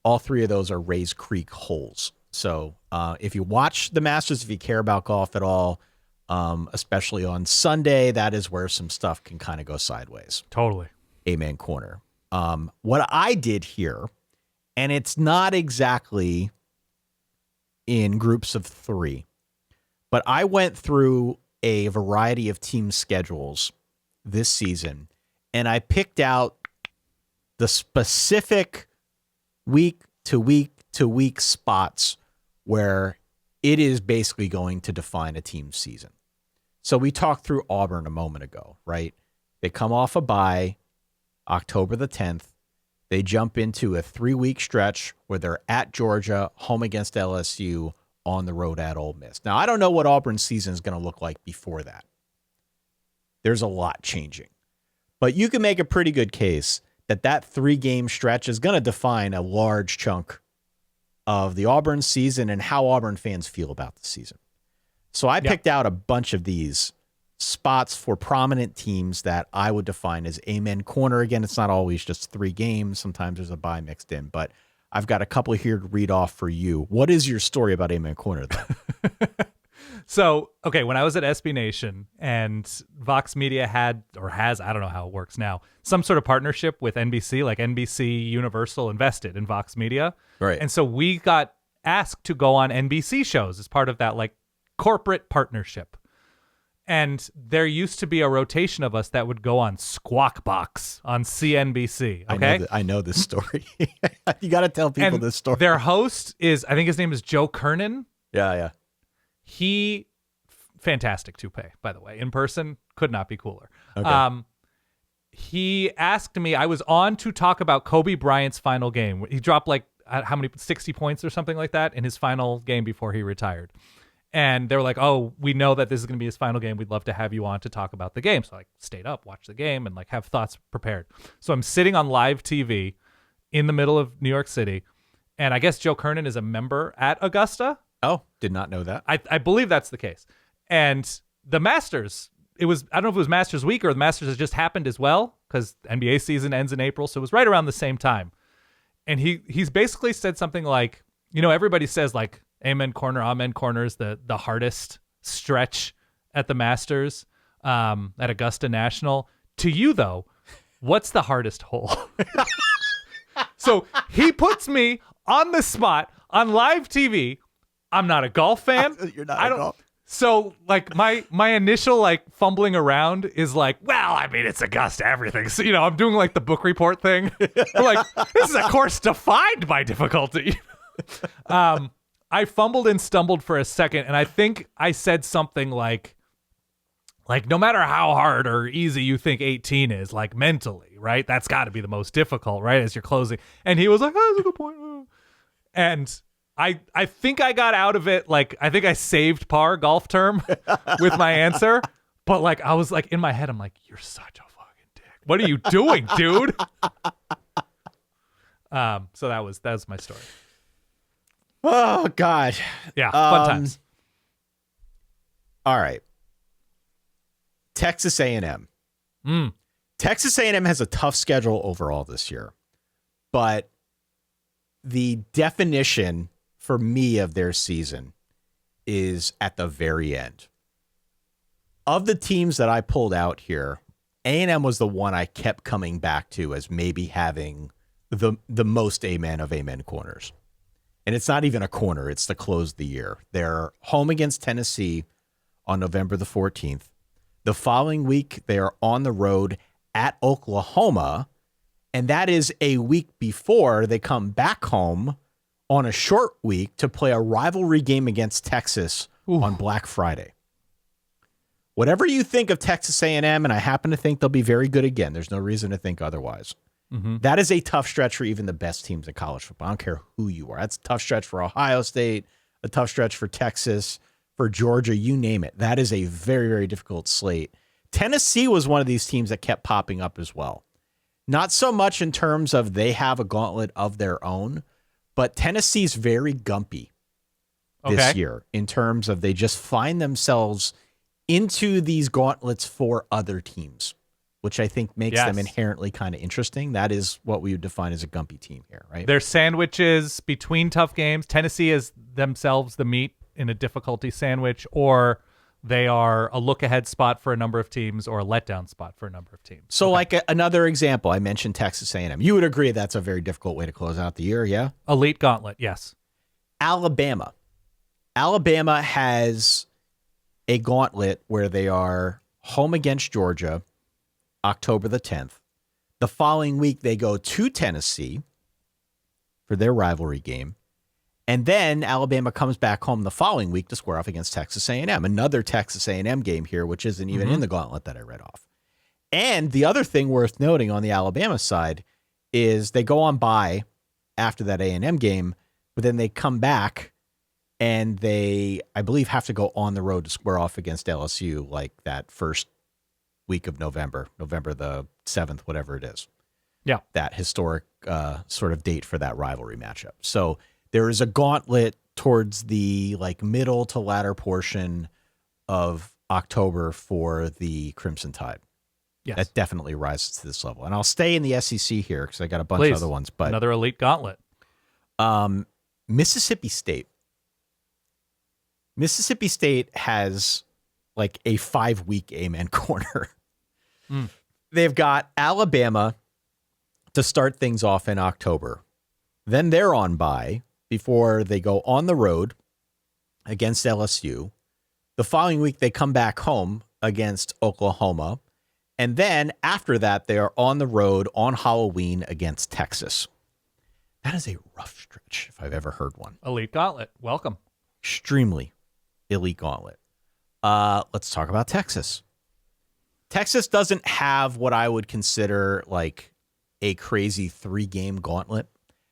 S3: All 3 of those are Rays Creek holes. So if you watch the Masters, if you care about golf at all, especially on Sunday, that is where some stuff can kind of go sideways.
S1: Totally.
S3: Amen Corner. What I did here, and it's not exactly in groups of 3, but I went through a variety of team schedules this season, and I picked out the specific week to week spots where it is basically going to define a team's season. So we talked through Auburn a moment ago, right? They come off a bye October the 10th. They jump into a 3-week stretch where they're at Georgia, home against LSU, on the road at Ole Miss. Now, I don't know what Auburn's season is going to look like before that. There's a lot changing. But you can make a pretty good case that 3-game stretch is going to define a large chunk of the Auburn season and how Auburn fans feel about the season. So I picked out a bunch of these spots for prominent teams that I would define as Amen Corner. Again, it's not always just 3 games. Sometimes there's a bye mixed in, but I've got a couple here to read off for you. What is your story about Amen Corner, though?
S1: So, okay, when I was at SB Nation and Vox Media had, or has, I don't know how it works now, some sort of partnership with NBC, like NBC Universal invested in Vox Media.
S3: Right.
S1: And so we got asked to go on NBC shows as part of that like corporate partnership. And there used to be a rotation of us that would go on Squawk Box on CNBC. Okay,
S3: I know this story. You got to tell people this story.
S1: Their host is, I think his name is Joe Kernan.
S3: Yeah.
S1: He, fantastic toupee, by the way. In person, could not be cooler.
S3: Okay.
S1: He asked me, I was on to talk about Kobe Bryant's final game. He dropped like, how many, 60 points or something like that in his final game before he retired. And they were like, oh, we know that this is going to be his final game. We'd love to have you on to talk about the game. So I stayed up, watched the game, and like have thoughts prepared. So I'm sitting on live TV in the middle of New York City. And I guess Joe Kernan is a member at Augusta.
S3: Oh, did not know that.
S1: I believe that's the case. And the Masters, I don't know if it was Masters week or the Masters has just happened as well, because NBA season ends in April. So it was right around the same time. And he's basically said something like, everybody says like, Amen Corner is the hardest stretch at the Masters at Augusta National. To you, though, what's the hardest hole? So he puts me on the spot on live TV. I'm not a golf fan.
S3: You're not a golf.
S1: So like my initial like fumbling around is like, well, I mean, it's Augusta, everything. So, I'm doing like the book report thing. I'm like, this is a course defined by difficulty. I fumbled and stumbled for a second, and I think I said something like no matter how hard or easy you think 18 is, like mentally, right? That's got to be the most difficult, right? As you're closing. And he was like, oh, that's a good point. And I think I got out of it. Like, I think I saved par golf term with my answer. But like, I was like in my head, I'm like, you're such a fucking dick. What are you doing, dude? So that was my story.
S3: Oh, God.
S1: Yeah, fun times.
S3: All right. Texas A&M. Texas A&M has a tough schedule overall this year. But the definition for me of their season is at the very end. Of the teams that I pulled out here, A&M was the one I kept coming back to as maybe having the most amen of amen corners. And it's not even a corner. It's to close the year. They're home against Tennessee on November the 14th. The following week, they are on the road at Oklahoma. And that is a week before they come back home on a short week to play a rivalry game against Texas on Black Friday. Whatever you think of Texas A&M, and I happen to think they'll be very good again. There's no reason to think otherwise. That is a tough stretch for even the best teams in college football. I don't care who you are. That's a tough stretch for Ohio State, a tough stretch for Texas, for Georgia, you name it. That is a very, very difficult slate. Tennessee was one of these teams that kept popping up as well. Not so much in terms of they have a gauntlet of their own, but Tennessee's very gumpy this year in terms of they just find themselves into these gauntlets for other teams, which I think makes them inherently kind of interesting. That is what we would define as a gumpy team here, right?
S1: They're sandwiches between tough games. Tennessee is themselves the meat in a difficulty sandwich, or they are a look-ahead spot for a number of teams or a letdown spot for a number of teams.
S3: So like another example, I mentioned Texas A&M. You would agree that's a very difficult way to close out the year, yeah?
S1: Elite gauntlet, yes.
S3: Alabama. Alabama has a gauntlet where they are home against Georgia October the 10th. The following week, they go to Tennessee for their rivalry game. And then Alabama comes back home the following week to square off against Texas A&M. Another Texas A&M game here, which isn't even in the gauntlet that I read off. And the other thing worth noting on the Alabama side is they go on bye after that A&M game, but then they come back and they, I believe, have to go on the road to square off against LSU like that first week of November the 7th, whatever it is.
S1: Yeah.
S3: That historic sort of date for that rivalry matchup. So there is a gauntlet towards the like middle to latter portion of October for the Crimson Tide.
S1: Yes.
S3: That definitely rises to this level. And I'll stay in the SEC here because I got a bunch
S1: Please.
S3: of other ones. But
S1: Another elite gauntlet.
S3: Mississippi State. Mississippi State has like a 5-week Amen corner. They've got Alabama to start things off in October. Then they're on bye before they go on the road against LSU. The following week, they come back home against Oklahoma. And then after that, they are on the road on Halloween against Texas. That is a rough stretch if I've ever heard one.
S1: Elite gauntlet. Welcome.
S3: Extremely elite gauntlet. Let's talk about Texas. Texas doesn't have what I would consider like a crazy 3-game gauntlet,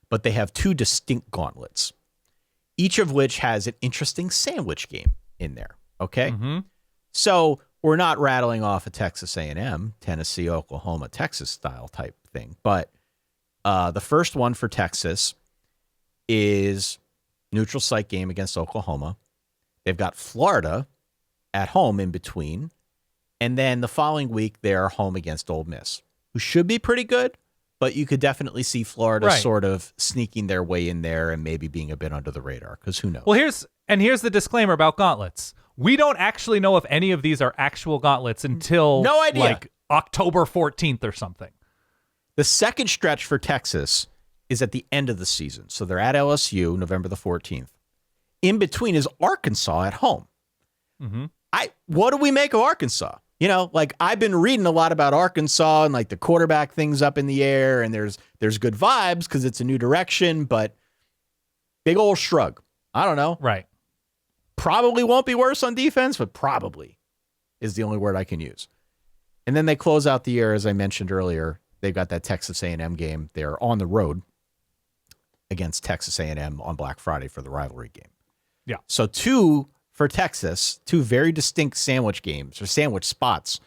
S3: but they have 2 distinct gauntlets, each of which has an interesting sandwich game in there. Okay.
S1: Mm-hmm.
S3: So we're not rattling off a Texas A&M, Tennessee, Oklahoma, Texas style type thing. But the first one for Texas is neutral site game against Oklahoma. They've got Florida at home in between. And then the following week, they're home against Ole Miss, who should be pretty good, but you could definitely see Florida sort of sneaking their way in there and maybe being a bit under the radar, because who knows?
S1: Well, here's the disclaimer about gauntlets. We don't actually know if any of these are actual gauntlets until
S3: no idea.
S1: Like October 14th or something.
S3: The second stretch for Texas is at the end of the season. So they're at LSU November the 14th. In between is Arkansas at home.
S1: Mm-hmm.
S3: What do we make of Arkansas? You know, like I've been reading a lot about Arkansas and like the quarterback thing's up in the air and there's good vibes because it's a new direction, but big old shrug. I don't know.
S1: Right.
S3: Probably won't be worse on defense, but probably is the only word I can use. And then they close out the year, as I mentioned earlier. They've got that Texas A&M game. They're on the road against Texas A&M on Black Friday for the rivalry game.
S1: Yeah.
S3: So 2 for Texas, 2 very distinct sandwich games or sandwich spots,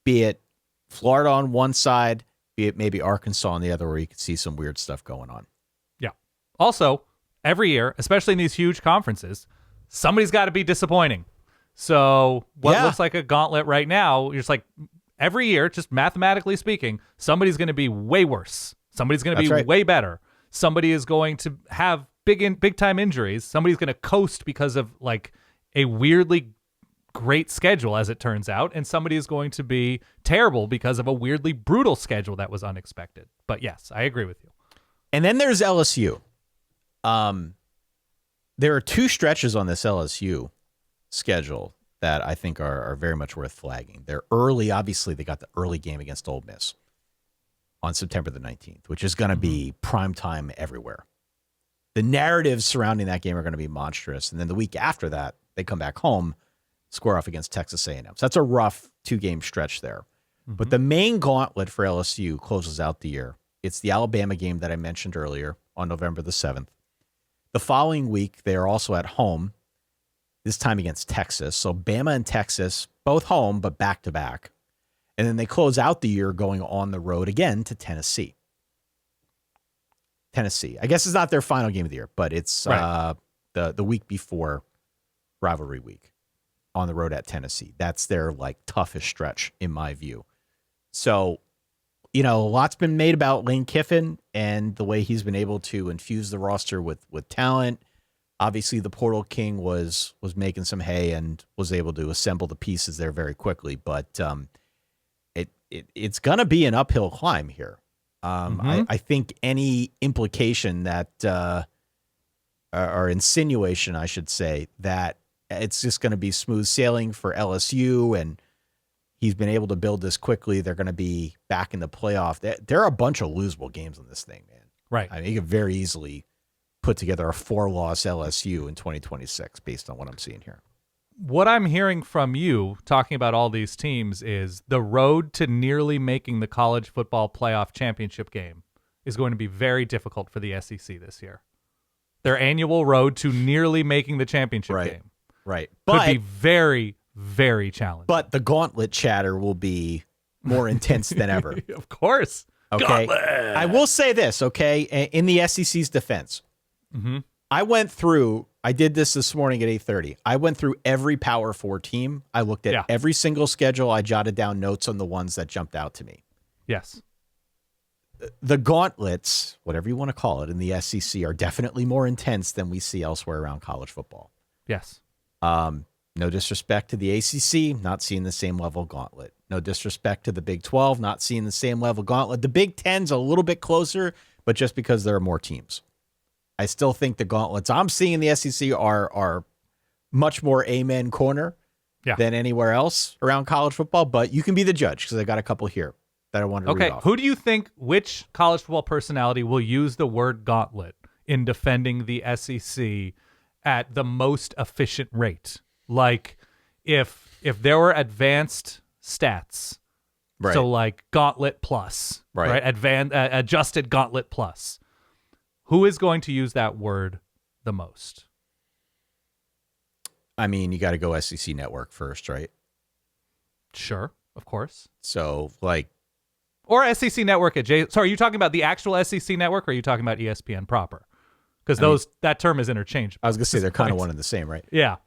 S3: be it Florida on one side, be it maybe Arkansas on the other, where you could see some weird stuff going on.
S1: Yeah. Also, every year, especially in these huge conferences, somebody's got to be disappointing. So what looks like a gauntlet right now, you're just like, every year, just mathematically speaking, somebody's going to be way worse. Somebody's going to be way better. Somebody is going to have big time injuries. Somebody's going to coast because of like a weirdly great schedule, as it turns out, and somebody is going to be terrible because of a weirdly brutal schedule that was unexpected. But yes, I agree with you.
S3: And then there's LSU. There are 2 stretches on this LSU schedule that I think are very much worth flagging. They're early. Obviously, they got the early game against Ole Miss on September the 19th, which is going to be prime time everywhere. The narratives surrounding that game are going to be monstrous. And then the week after that, they come back home, square off against Texas A&M. So that's a rough 2-game stretch there. Mm-hmm. But the main gauntlet for LSU closes out the year. It's the Alabama game that I mentioned earlier on November the 7th. The following week, they are also at home, this time against Texas. So Bama and Texas, both home, but back-to-back. And then they close out the year going on the road again to Tennessee. I guess it's not their final game of the year, but it's the week before rivalry week on the road at Tennessee. That's their like toughest stretch in my view. So, you know, a lot's been made about Lane Kiffin and the way he's been able to infuse the roster with talent. Obviously, the Portal King was making some hay and was able to assemble the pieces there very quickly. But it's going to be an uphill climb here. I think any implication that or insinuation, I should say, that it's just going to be smooth sailing for LSU and he's been able to build this quickly, they're going to be back in the playoff. There are a bunch of losable games in this thing, man.
S1: Right.
S3: I mean, you could very easily put together a 4-loss LSU in 2026 based on what I'm seeing here.
S1: What I'm hearing from you talking about all these teams is the road to nearly making the college football playoff championship game is going to be very difficult for the SEC this year. Their annual road to nearly making the championship game.
S3: Right.
S1: Could be very, very challenging.
S3: But the gauntlet chatter will be more intense than ever.
S1: Of course.
S3: Okay.
S1: Gauntlet.
S3: I will say this, okay, in the SEC's defense.
S1: Mm-hmm.
S3: I did this morning at 8:30. I went through every Power 4 team. I looked at every single schedule. I jotted down notes on the ones that jumped out to me.
S1: Yes.
S3: The gauntlets, whatever you want to call it, in the SEC are definitely more intense than we see elsewhere around college football.
S1: Yes.
S3: No disrespect to the ACC, not seeing the same level gauntlet. No disrespect to the Big 12, not seeing the same level gauntlet. The Big 10's a little bit closer, but just because there are more teams. I still think the gauntlets I'm seeing in the SEC are much more amen corner than anywhere else around college football, but you can be the judge because I got a couple here that I wanted to read off.
S1: Who do you think, which college football personality will use the word gauntlet in defending the SEC at the most efficient rate? Like if there were advanced stats, so like Gauntlet Plus, right? Adjusted Gauntlet Plus. Who is going to use that word the most?
S3: I mean, you got to go SEC Network first, right?
S1: Sure, of course.
S3: So like,
S1: or SEC Network Sorry, are you talking about the actual SEC Network, or are you talking about ESPN proper? Because that term is interchangeable.
S3: I was going to say they're kind of one and the same, right?
S1: Yeah.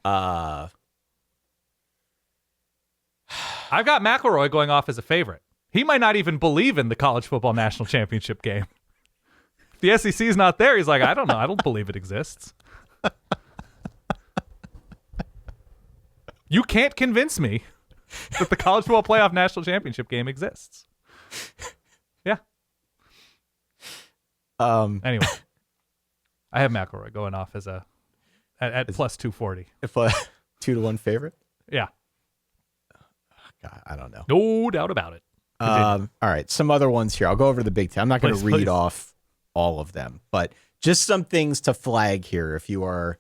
S1: I've got McElroy going off as a favorite. He might not even believe in the college football national championship game. If the SEC is not there, he's like, I don't know. I don't believe it exists. You can't convince me that the college football playoff national championship game exists. Yeah. Anyway. I have McElroy going off as at plus 240.
S3: If a 2-1 favorite?
S1: Yeah.
S3: God, I don't know.
S1: No doubt about it.
S3: All right. Some other ones here. I'll go over the Big Ten. I'm not going to read off all of them, but just some things to flag here if you are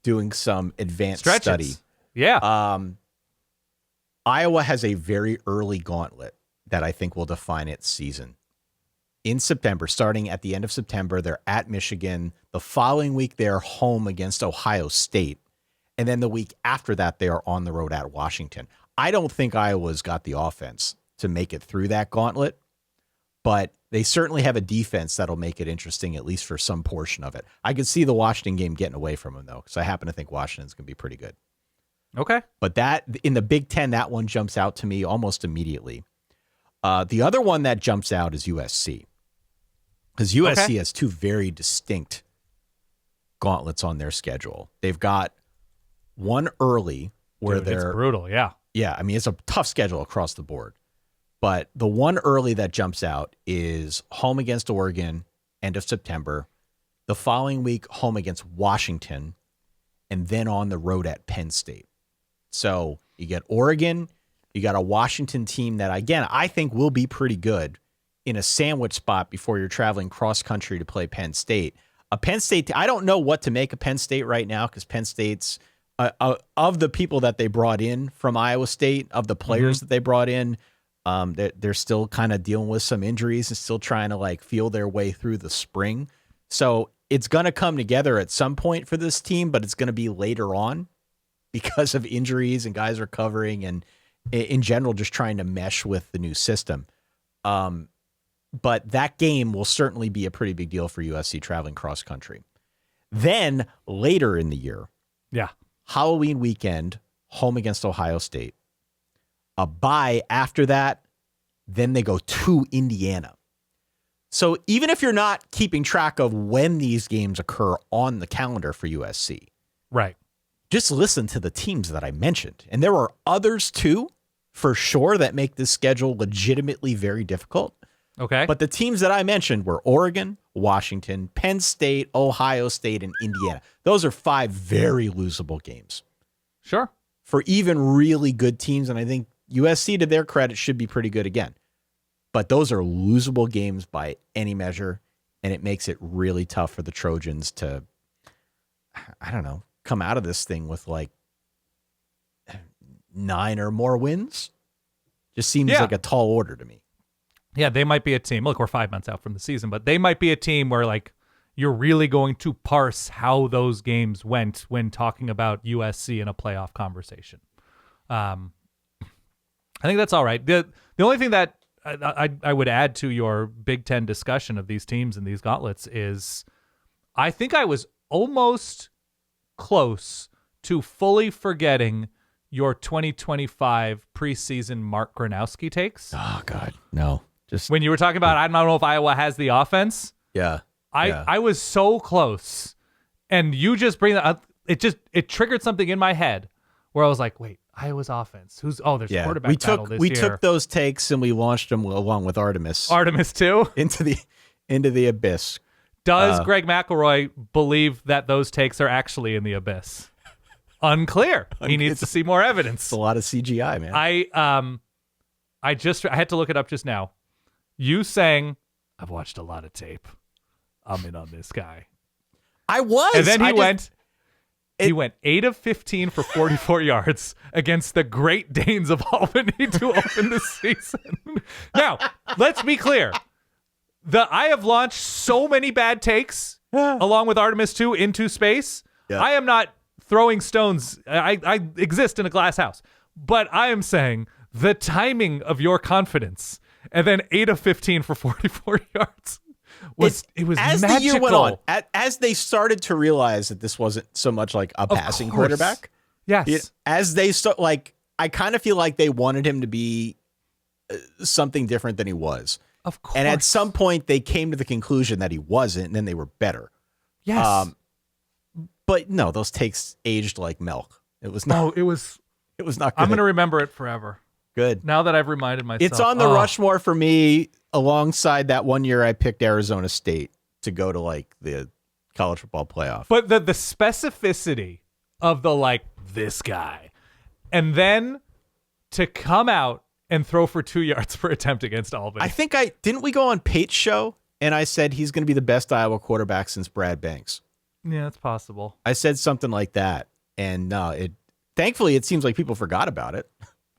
S3: doing some advanced study.
S1: Yeah.
S3: Iowa has a very early gauntlet that I think will define its season. In September, starting at the end of September, they're at Michigan. The following week, they're home against Ohio State. And then the week after that, they are on the road at Washington. I don't think Iowa's got the offense to make it through that gauntlet, but they certainly have a defense that'll make it interesting, at least for some portion of it. I could see the Washington game getting away from them, though, because I happen to think Washington's going to be pretty good.
S1: Okay.
S3: But that in the Big Ten, that one jumps out to me almost immediately. The other one that jumps out is USC. Because USC has two very distinct gauntlets on their schedule. They've got one early where they're...
S1: It's brutal, yeah.
S3: Yeah, I mean, it's a tough schedule across the board. But the one early that jumps out is home against Oregon, end of September. The following week, home against Washington, and then on the road at Penn State. So you get Oregon, you got a Washington team that, again, I think will be pretty good in a sandwich spot before you're traveling cross-country to play Penn State. A Penn State, I don't know what to make of Penn State right now because Penn State's, of the people that they brought in from Iowa State, of the players that they brought in, they're still kind of dealing with some injuries and still trying to like feel their way through the spring. So it's going to come together at some point for this team, but it's going to be later on because of injuries and guys recovering and in general just trying to mesh with the new system. But that game will certainly be a pretty big deal for USC traveling cross country. Then later in the year, Halloween weekend, home against Ohio State. A bye after that, then they go to Indiana. So even if you're not keeping track of when these games occur on the calendar for USC,
S1: right,
S3: just listen to the teams that I mentioned. And there are others too, for sure, that make this schedule legitimately very difficult.
S1: Okay.
S3: But the teams that I mentioned were Oregon, Washington, Penn State, Ohio State, and Indiana. Those are 5 very losable games.
S1: Sure.
S3: For even really good teams, and I think USC, to their credit, should be pretty good again. But those are losable games by any measure, and it makes it really tough for the Trojans to, I don't know, come out of this thing with like 9 or more wins. Just seems like a tall order to me.
S1: Yeah, they might be a team. Look, we're 5 months out from the season, but they might be a team where like you're really going to parse how those games went when talking about USC in a playoff conversation. I think that's all right. The only thing that I would add to your Big Ten discussion of these teams and these gauntlets is I think I was almost close to fully forgetting your 2025 preseason Mark Gronowski takes.
S3: Oh, God. No. Just
S1: When you were talking about, I don't know if Iowa has the offense.
S3: Yeah.
S1: I was so close. And you just bring that up. It triggered something in my head where I was like, wait, Iowa's offense. There's quarterback battle this year.
S3: We took those takes and we launched them along with Artemis.
S1: Artemis too?
S3: Into the abyss.
S1: Does Greg McElroy believe that those takes are actually in the abyss? Unclear. He needs to see more evidence.
S3: It's a lot of CGI, man.
S1: I had to look it up just now. You saying, I've watched a lot of tape. I'm in on this guy.
S3: I was.
S1: And then he went 8 of 15 for 44 yards against the Great Danes of Albany to open the season. Now, let's be clear. I have launched so many bad takes along with Artemis 2 into space. Yeah. I am not throwing stones. I exist in a glass house. But I am saying the timing of your confidence and then 8 of 15 for 44 yards. It was
S3: as
S1: magical.
S3: The year went on, as they started to realize that this wasn't so much like a passing quarterback.
S1: Yes.
S3: As they start, like, I kind of feel like they wanted him to be something different than he was.
S1: Of course.
S3: And at some point they came to the conclusion that he wasn't, and then they were better.
S1: Yes.
S3: But no, those takes aged like milk. It was not.
S1: It was
S3: not good.
S1: I'm going to remember it forever.
S3: Good.
S1: Now that I've reminded myself.
S3: It's on the Rushmore for me alongside that one year I picked Arizona State to go to like the college football playoff.
S1: But the specificity of this guy, and then to come out and throw for 2 yards per attempt against Albany.
S3: I think didn't we go on Pate's show and I said he's going to be the best Iowa quarterback since Brad Banks.
S1: Yeah, it's possible.
S3: I said something like that, and thankfully it seems like people forgot about it.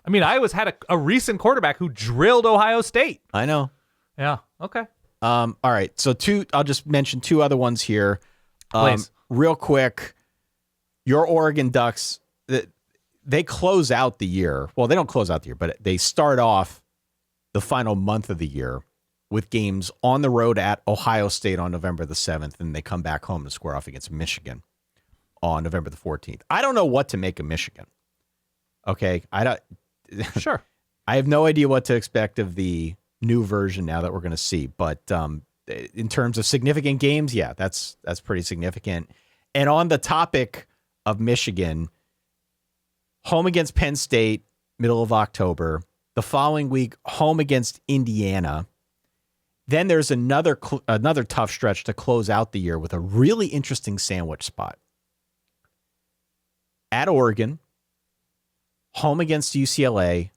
S1: I mean, Iowa's had a recent quarterback who drilled Ohio State.
S3: I know.
S1: Yeah. Okay.
S3: All right. So I'll just mention two other ones here.
S1: Please.
S3: Real quick. Your Oregon Ducks, they close out the year. Well, they don't close out the year, but they start off the final month of the year with games on the road at Ohio State on November the 7th, and they come back home to square off against Michigan on November the 14th. I don't know what to make of Michigan. Okay.
S1: Sure.
S3: I have no idea what to expect of the new version now that we're going to see. But in terms of significant games, yeah, that's pretty significant. And on the topic of Michigan, home against Penn State, middle of October. The following week, home against Indiana. Then there's another tough stretch to close out the year with a really interesting sandwich spot. At Oregon, home against UCLA,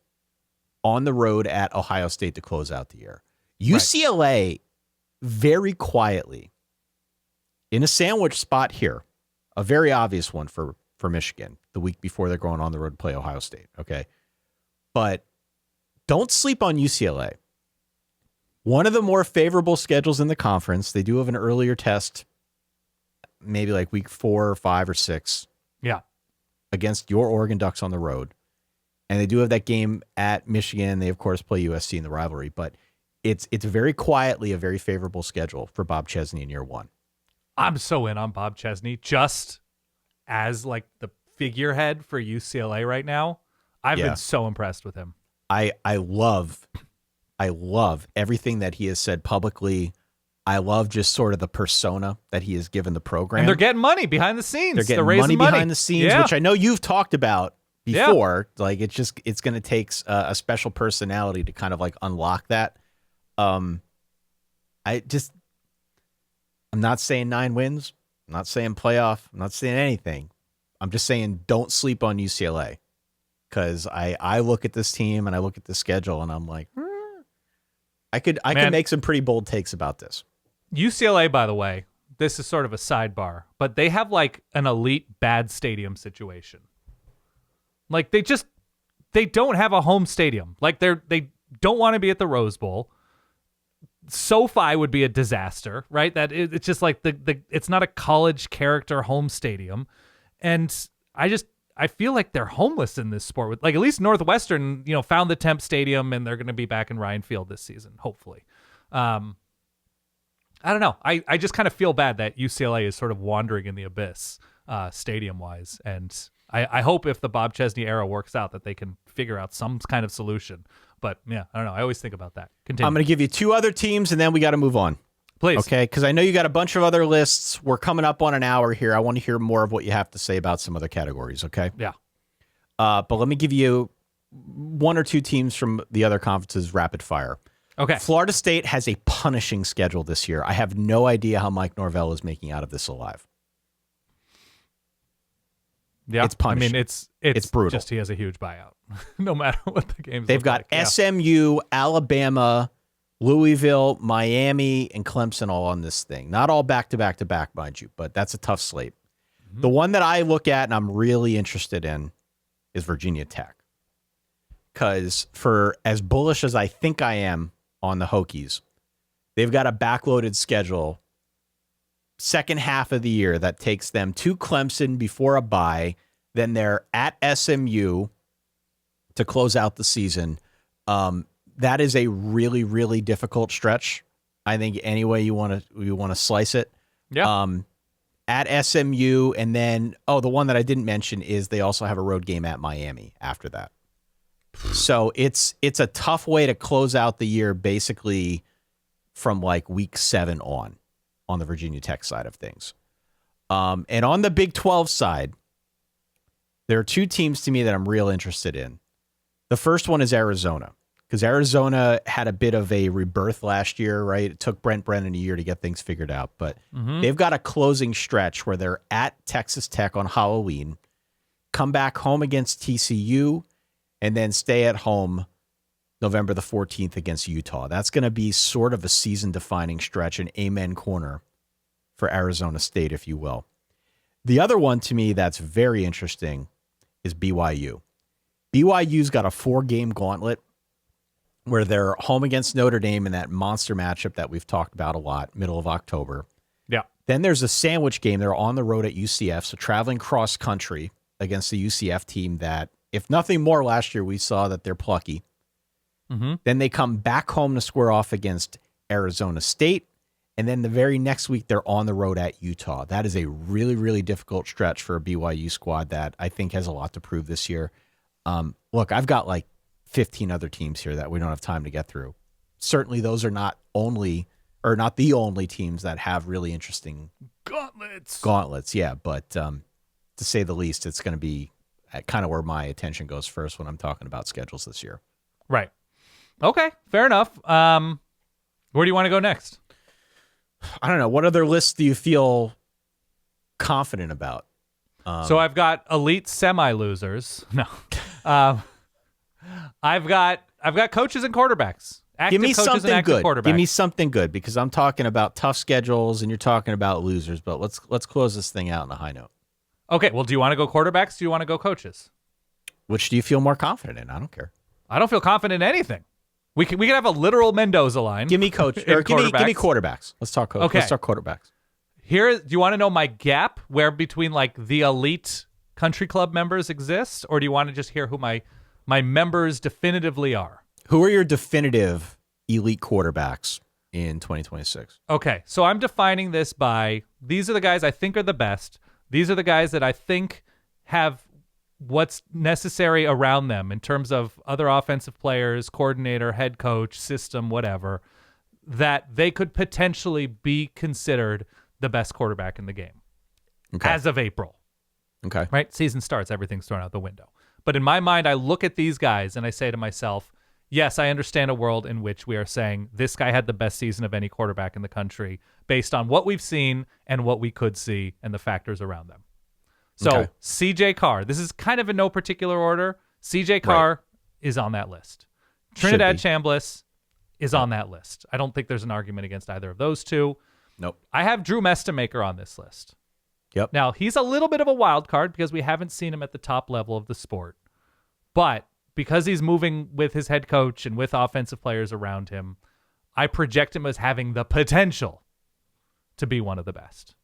S3: on the road at Ohio State to close out the year. UCLA, very quietly, in a sandwich spot here, a very obvious one for Michigan, the week before they're going on the road to play Ohio State, okay? But don't sleep on UCLA. One of the more favorable schedules in the conference. They do have an earlier test, maybe like week 4 or 5 or 6.
S1: Yeah.
S3: Against your Oregon Ducks on the road. And they do have that game at Michigan. They, of course, play USC in the rivalry. But it's very quietly a very favorable schedule for Bob Chesney in year one.
S1: I'm so in on Bob Chesney just as like the figurehead for UCLA right now. I've been so impressed with him.
S3: I love everything that he has said publicly. I love just sort of the persona that he has given the program.
S1: And they're getting money behind the scenes.
S3: They're getting money behind the scenes, which I know you've talked about before. Yeah. Like it's going to take a special personality to kind of like unlock that. I'm not saying 9 wins. I'm not saying playoff. I'm not saying anything. I'm just saying don't sleep on UCLA. Because I look at this team and I look at the schedule and I'm like, I could make some pretty bold takes about this.
S1: UCLA, by the way, this is sort of a sidebar, but they have like an elite bad stadium situation. Like they don't have a home stadium. Like they don't want to be at the Rose Bowl. SoFi would be a disaster, right? It's just like it's not a college character home stadium. And I feel like they're homeless in this sport. With like at least Northwestern, found the temp stadium and they're going to be back in Ryan Field this season, hopefully. I don't know. I just kind of feel bad that UCLA is sort of wandering in the abyss stadium wise. And I hope if the Bob Chesney era works out that they can figure out some kind of solution. But yeah, I don't know. I always think about that. Continue.
S3: I'm going to give you 2 other teams and then we got to move on.
S1: Please.
S3: Okay, because I know you got a bunch of other lists. We're coming up on an hour here. I want to hear more of what you have to say about some other categories, okay?
S1: Yeah.
S3: But let me give you 1 or 2 teams from the other conferences rapid fire.
S1: Okay.
S3: Florida State has a punishing schedule this year. I have no idea how Mike Norvell is making out of this alive.
S1: Yeah.
S3: It's punishing.
S1: I mean, it's
S3: brutal.
S1: Just he has a huge buyout, no matter what the game's
S3: They've got
S1: like.
S3: SMU, Alabama, Louisville, Miami, and Clemson all on this thing. Not all back-to-back-to-back, mind you, but that's a tough slate. Mm-hmm. The one that I look at and I'm really interested in is Virginia Tech. Because for as bullish as I think I am on the Hokies, they've got a backloaded schedule second half of the year that takes them to Clemson before a bye. Then they're at SMU to close out the season. That is a really, really difficult stretch. I think any way you want to slice it.
S1: Yeah.
S3: At SMU, and then the one that I didn't mention is they also have a road game at Miami after that. So it's a tough way to close out the year, basically from like week 7 on the Virginia Tech side of things. And on the Big 12 side, there are 2 teams to me that I'm real interested in. The first one is Arizona, because Arizona had a bit of a rebirth last year, right? It took Brent Brennan a year to get things figured out, but they've got a closing stretch where they're at Texas Tech on Halloween, come back home against TCU, and then stay at home November the 14th against Utah. That's going to be sort of a season-defining stretch, an amen corner for Arizona State, if you will. The other one to me that's very interesting is BYU. BYU's got a 4-game gauntlet where they're home against Notre Dame in that monster matchup that we've talked about a lot, middle of October.
S1: Yeah.
S3: Then there's a sandwich game. They're on the road at UCF, so traveling cross country against the UCF team that, if nothing more, last year we saw that they're plucky.
S1: Mm-hmm.
S3: Then they come back home to square off against Arizona State. And then the very next week, they're on the road at Utah. That is a really, really difficult stretch for a BYU squad that I think has a lot to prove this year. Look, I've got like 15 other teams here that we don't have time to get through. Certainly those are not the only teams that have really interesting gauntlets. Yeah, but to say the least, it's going to be kind of where my attention goes first when I'm talking about schedules this year.
S1: Right. Okay, fair enough. Where do you want to go next?
S3: I don't know. What other lists do you feel confident about?
S1: So I've got elite semi-losers. No. I've got coaches and quarterbacks.
S3: Give me something good. Give me something good, because I'm talking about tough schedules and you're talking about losers. But let's close this thing out on a high note.
S1: Okay. Well, do you want to go quarterbacks? Do you want to go coaches?
S3: Which do you feel more confident in? I don't care.
S1: I don't feel confident in anything. We can have a literal Mendoza line.
S3: Give me coach or give me quarterbacks. Let's talk coach.
S1: Okay.
S3: Let's talk quarterbacks.
S1: Here, do you want to know my gap where between like the elite country club members exist, or do you want to just hear who my members definitively are?
S3: Who are your definitive elite quarterbacks in 2026?
S1: Okay, so I'm defining this by these are the guys I think are the best. These are the guys that I think have what's necessary around them in terms of other offensive players, coordinator, head coach, system, whatever, that they could potentially be considered the best quarterback in the game as of April.
S3: Okay.
S1: Right? Season starts, everything's thrown out the window. But in my mind, I look at these guys and I say to myself, yes, I understand a world in which we are saying this guy had the best season of any quarterback in the country based on what we've seen and what we could see and the factors around them. So CJ Carr, this is kind of in no particular order. CJ Carr is on that list. Trinidad Chambliss is on that list. I don't think there's an argument against either of those two.
S3: Nope.
S1: I have Drew Mestemaker on this list.
S3: Yep.
S1: Now, he's a little bit of a wild card because we haven't seen him at the top level of the sport. But because he's moving with his head coach and with offensive players around him, I project him as having the potential to be one of the best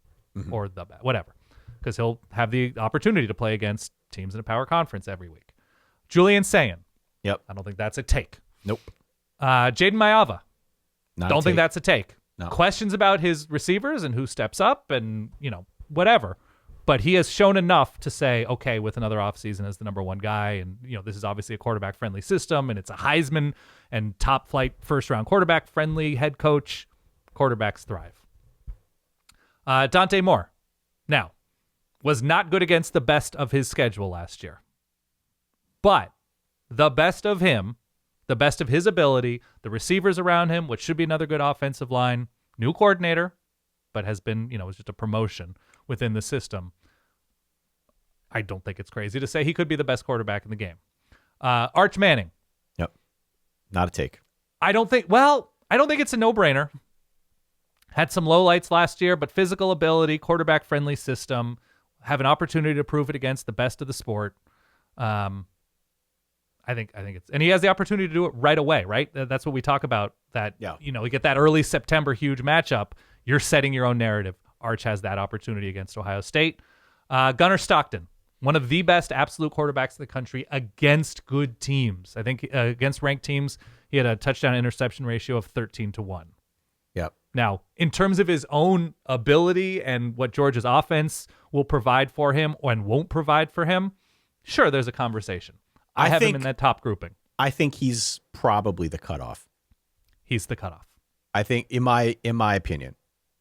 S1: or the best, whatever, because he'll have the opportunity to play against teams in a power conference every week. Julian Sayin.
S3: Yep.
S1: I don't think that's a take.
S3: Nope.
S1: Jaden Mayava. Don't think that's a take.
S3: No.
S1: Questions about his receivers and who steps up and, whatever. But he has shown enough to say, okay, with another offseason as the number one guy, and, this is obviously a quarterback-friendly system, and it's a Heisman and top-flight first-round quarterback-friendly head coach. Quarterbacks thrive. Dante Moore. Now, was not good against the best of his schedule last year. But the best of him, the best of his ability, the receivers around him, which should be another good offensive line, new coordinator, but has been, it was just a promotion within the system. I don't think it's crazy to say he could be the best quarterback in the game. Arch Manning.
S3: Yep. Not a take.
S1: I don't think it's a no-brainer. Had some lowlights last year, but physical ability, quarterback-friendly system, have an opportunity to prove it against the best of the sport. I think it's, and he has the opportunity to do it right away, right? That's what we talk about. That, you get that early September huge matchup. You're setting your own narrative. Arch has that opportunity against Ohio State. Gunnar Stockton, one of the best absolute quarterbacks in the country against good teams. I think against ranked teams, he had a touchdown-interception ratio of 13-1.
S3: Yep.
S1: Now, in terms of his own ability and what Georgia's offense will provide for him and won't provide for him, sure, there's a conversation. I have him in that top grouping.
S3: I think he's probably the cutoff.
S1: He's the cutoff.
S3: I think, in my opinion,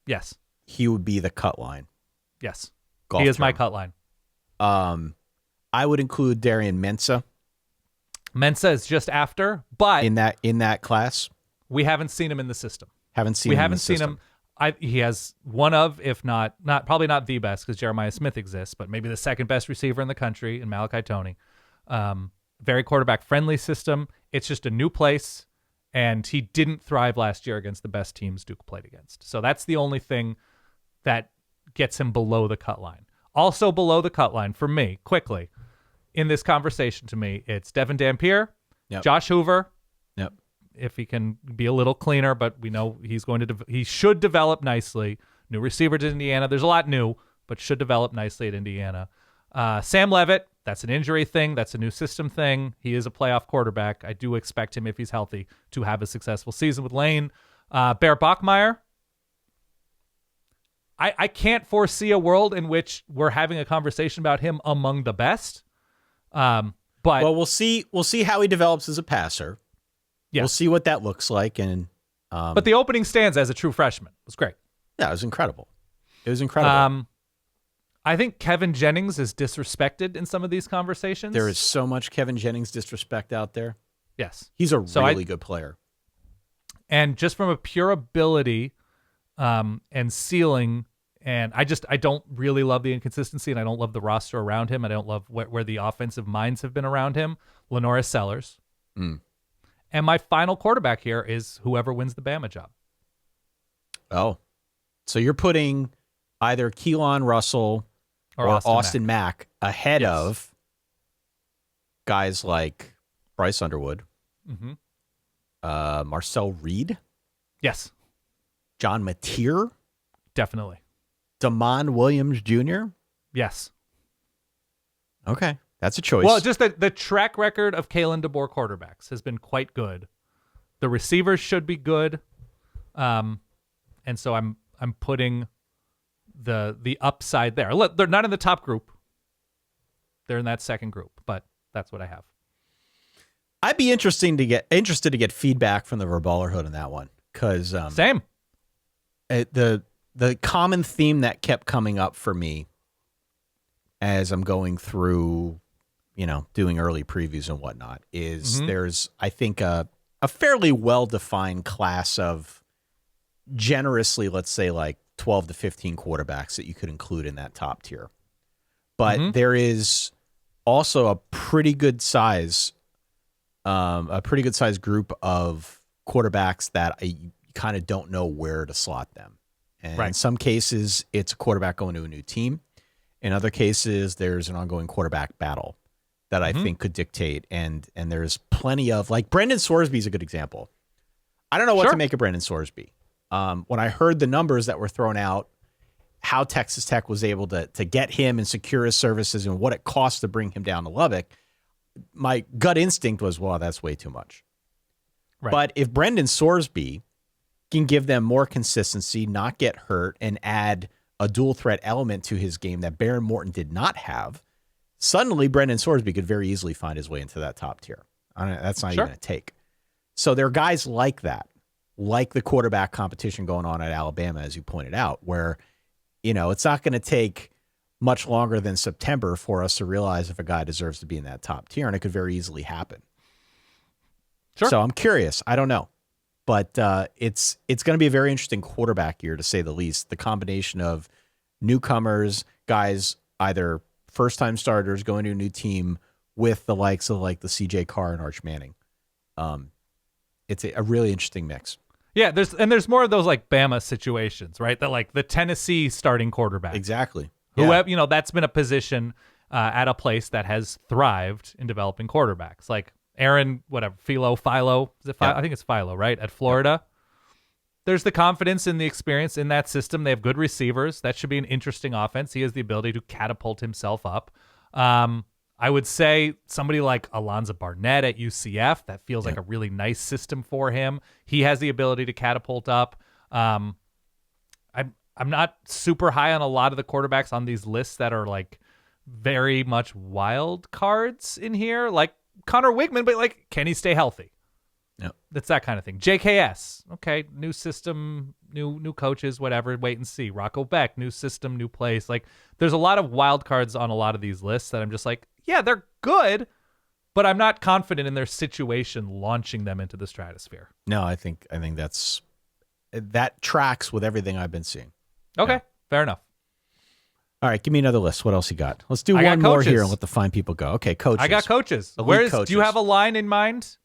S1: yes,
S3: he would be the cut line.
S1: Yes,
S3: Golf
S1: he is
S3: term.
S1: my cut line.
S3: I would include Darian Mensah.
S1: Mensah is just after, but
S3: in that class,
S1: we haven't seen him in the system.
S3: We haven't seen him.
S1: He has one of, if not probably not the best, because Jeremiah Smith exists, but maybe the second best receiver in the country in Malachi Toney. Very quarterback-friendly system. It's just a new place, and he didn't thrive last year against the best teams Duke played against. So that's the only thing that gets him below the cut line. Also below the cut line, for me, quickly, in this conversation to me, it's Devin Dampier, Josh Hoover, if he can be a little cleaner, but we know he should develop nicely. New receiver to Indiana. There's a lot new, but should develop nicely at Indiana. Sam Levitt, that's an injury thing. That's a new system thing. He is a playoff quarterback. I do expect him, if he's healthy, to have a successful season with Lane. Bear Bachmeier, I can't foresee a world in which we're having a conversation about him among the best. But
S3: we'll see how he develops as a passer.
S1: Yes.
S3: We'll see what that looks like. And
S1: but the opening stands as a true freshman. It was great.
S3: Yeah, it was incredible.
S1: I think Kevin Jennings is disrespected in some of these conversations.
S3: There is so much Kevin Jennings disrespect out there.
S1: Yes.
S3: He's a really good player.
S1: And just from a pure ability and ceiling, and I don't really love the inconsistency, and I don't love the roster around him. I don't love where the offensive minds have been around him. Lenoris Sellers. And my final quarterback here is whoever wins the Bama job.
S3: Oh. So you're putting either Keelan Russell or Austin Mack ahead of guys like Bryce Underwood, Marcel Reed,
S1: yes,
S3: John Mateer,
S1: definitely,
S3: Damon Williams Jr.,
S1: yes.
S3: Okay, that's a choice.
S1: Well, just the track record of Kalen DeBoer quarterbacks has been quite good. The receivers should be good, and so I'm putting the upside there. They're not in the top group. They're in that second group, but that's what I have.
S3: I'd be interested to get feedback from the Verballerhood on that one, because
S1: same.
S3: The common theme that kept coming up for me as I'm going through, doing early previews and whatnot, is there's, I think, a fairly well-defined class of generously, let's say, like 12 to 15 quarterbacks that you could include in that top tier. But there is also a pretty good size group of quarterbacks that you kind of don't know where to slot them. And in some cases, it's a quarterback going to a new team. In other cases, there's an ongoing quarterback battle that I think could dictate. And there's plenty of, like, Brendan Sorsby is a good example. I don't know what
S1: Sure.
S3: to make of Brendan Sorsby. When I heard the numbers that were thrown out, how Texas Tech was able to get him and secure his services and what it cost to bring him down to Lubbock, my gut instinct was, well, that's way too much.
S1: Right.
S3: But if Brendan Sorsby can give them more consistency, not get hurt, and add a dual threat element to his game that Baron Morton did not have, suddenly Brendan Sorsby could very easily find his way into that top tier. That's not even a take. So there are guys like that, like the quarterback competition going on at Alabama, as you pointed out, where, it's not going to take much longer than September for us to realize if a guy deserves to be in that top tier, and it could very easily happen.
S1: Sure.
S3: So I'm curious. I don't know. But it's going to be a very interesting quarterback year, to say the least. The combination of newcomers, guys, either first-time starters going to a new team with the likes of like the CJ Carr and Arch Manning. It's a really interesting mix.
S1: Yeah, there's more of those like Bama situations, right? That like the Tennessee starting quarterback.
S3: Exactly.
S1: Who that's been a position at a place that has thrived in developing quarterbacks. Like Aaron, Philo. Is it Philo?
S3: Yep.
S1: I think it's Philo, right? At Florida. Yep. There's the confidence and the experience in that system. They have good receivers. That should be an interesting offense. He has the ability to catapult himself up. I would say somebody like Alonzo Barnett at UCF, that feels like a really nice system for him. He has the ability to catapult up. I'm not super high on a lot of the quarterbacks on these lists that are like very much wild cards in here, like Connor Wigman, but like, can he stay healthy?
S3: Yeah,
S1: that's that kind of thing. JKS, okay, new system, new coaches, whatever. Wait and see. Rocco Beck, new system, new place. Like, there's a lot of wild cards on a lot of these lists that I'm just like, yeah, they're good, but I'm not confident in their situation launching them into the stratosphere.
S3: No, I think that tracks with everything I've been seeing.
S1: Okay, fair enough.
S3: All right, give me another list. What else you got? Let's do one more here and let the fine people go. Okay, coaches.
S1: I got coaches.
S3: Coaches.
S1: Do you have a line in mind?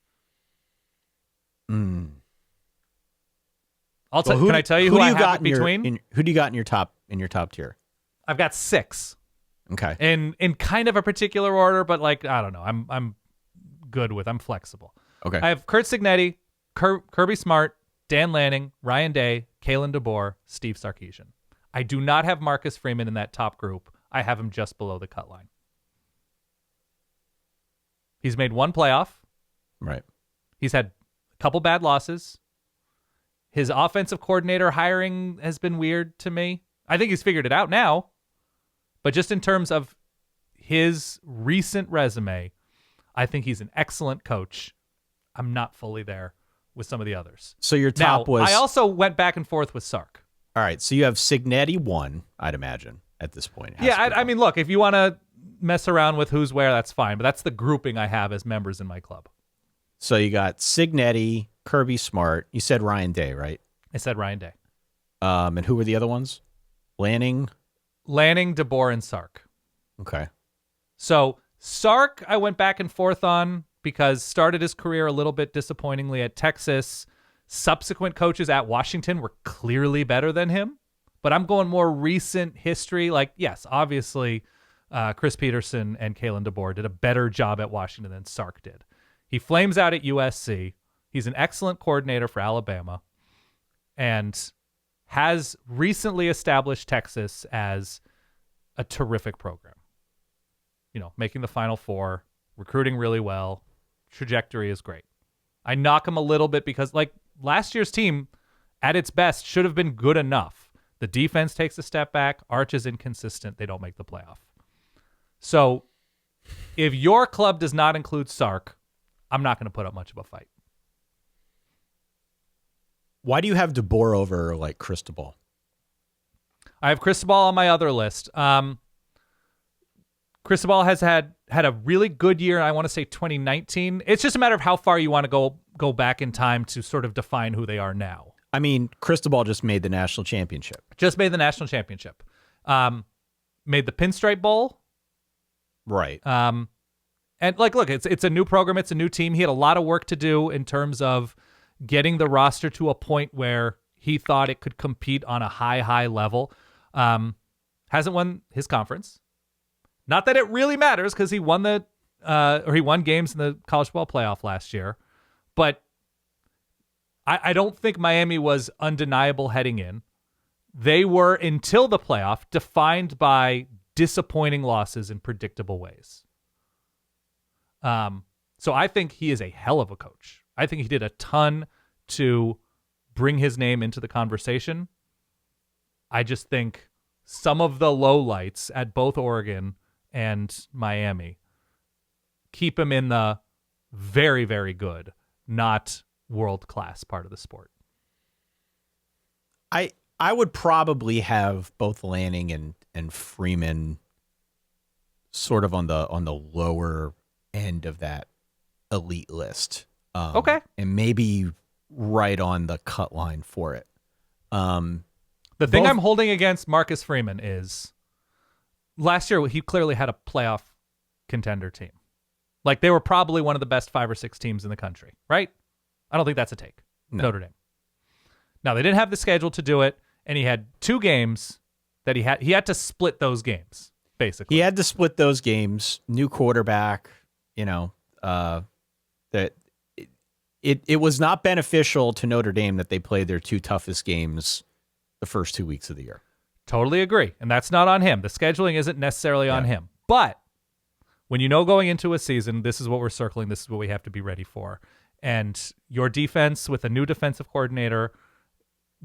S3: Can
S1: I tell you who I have between?
S3: Who do you got in your top tier?
S1: I've got 6.
S3: Okay.
S1: In kind of a particular order, but like, I don't know. I'm good with. I'm flexible.
S3: Okay.
S1: I have Kurt Cignetti, Kirby Smart, Dan Lanning, Ryan Day, Kalen DeBoer, Steve Sarkisian. I do not have Marcus Freeman in that top group. I have him just below the cut line. He's made one playoff.
S3: Right.
S1: He's had a couple bad losses. His offensive coordinator hiring has been weird to me. I think he's figured it out now. But just in terms of his recent resume, I think he's an excellent coach. I'm not fully there with some of the others.
S3: So your top was...
S1: I also went back and forth with Sark.
S3: All right, so you have Cignetti 1, I'd imagine, at this point.
S1: Yeah, I mean, look, if you want to mess around with who's where, that's fine. But that's the grouping I have as members in my club.
S3: So you got Cignetti, Kirby Smart. You said Ryan Day, right?
S1: I said Ryan Day.
S3: And who were the other ones? Lanning,
S1: DeBoer, and Sark.
S3: Okay.
S1: So Sark, I went back and forth on because started his career a little bit disappointingly at Texas. Subsequent coaches at Washington were clearly better than him. But I'm going more recent history. Like, yes, obviously, Chris Peterson and Kalen DeBoer did a better job at Washington than Sark did. He flames out at USC. He's an excellent coordinator for Alabama and has recently established Texas as a terrific program. You know, making the Final Four, recruiting really well, trajectory is great. I knock him a little bit because, like, last year's team, at its best, should have been good enough. The defense takes a step back. Arch is inconsistent. They don't make the playoff. So if your club does not include Sark, I'm not going to put up much of a fight.
S3: Why do you have DeBoer over, like, Cristobal?
S1: I have Cristobal on my other list. Cristobal has had a really good year. I want to say 2019. It's just a matter of how far you want to go back in time to sort of define who they are now.
S3: I mean, Cristobal just made the national championship.
S1: Made the Pinstripe Bowl.
S3: Right.
S1: And like, look, it's a new program. It's a new team. He had a lot of work to do in terms of getting the roster to a point where he thought it could compete on a high level. Hasn't won his conference. Not that it really matters because he won he won games in the college football playoff last year. But I don't think Miami was undeniable heading in. They were, until the playoff, defined by disappointing losses in predictable ways. So I think he is a hell of a coach. I think he did a ton to bring his name into the conversation. I just think some of the lowlights at both Oregon and Miami keep him in the very, very good, not world-class part of the sport.
S3: I would probably have both Lanning and Freeman sort of on the lower end of that elite list.
S1: Okay.
S3: And maybe right on the cut line for it.
S1: The thing I'm holding against Marcus Freeman is last year he clearly had a playoff contender team. Like, they were probably one of the best 5 or 6 teams in the country, right? I don't think that's a take.
S3: No.
S1: Notre Dame. Now, they didn't have the schedule to do it, and he had 2 games that he had to split those games, basically.
S3: He had to split those games. New quarterback, that it was not beneficial to Notre Dame that they played their 2 toughest games the first 2 weeks of the year.
S1: Totally agree. And that's not on him. The scheduling isn't necessarily on him. But when you know going into a season, this is what we're circling, this is what we have to be ready for. And your defense with a new defensive coordinator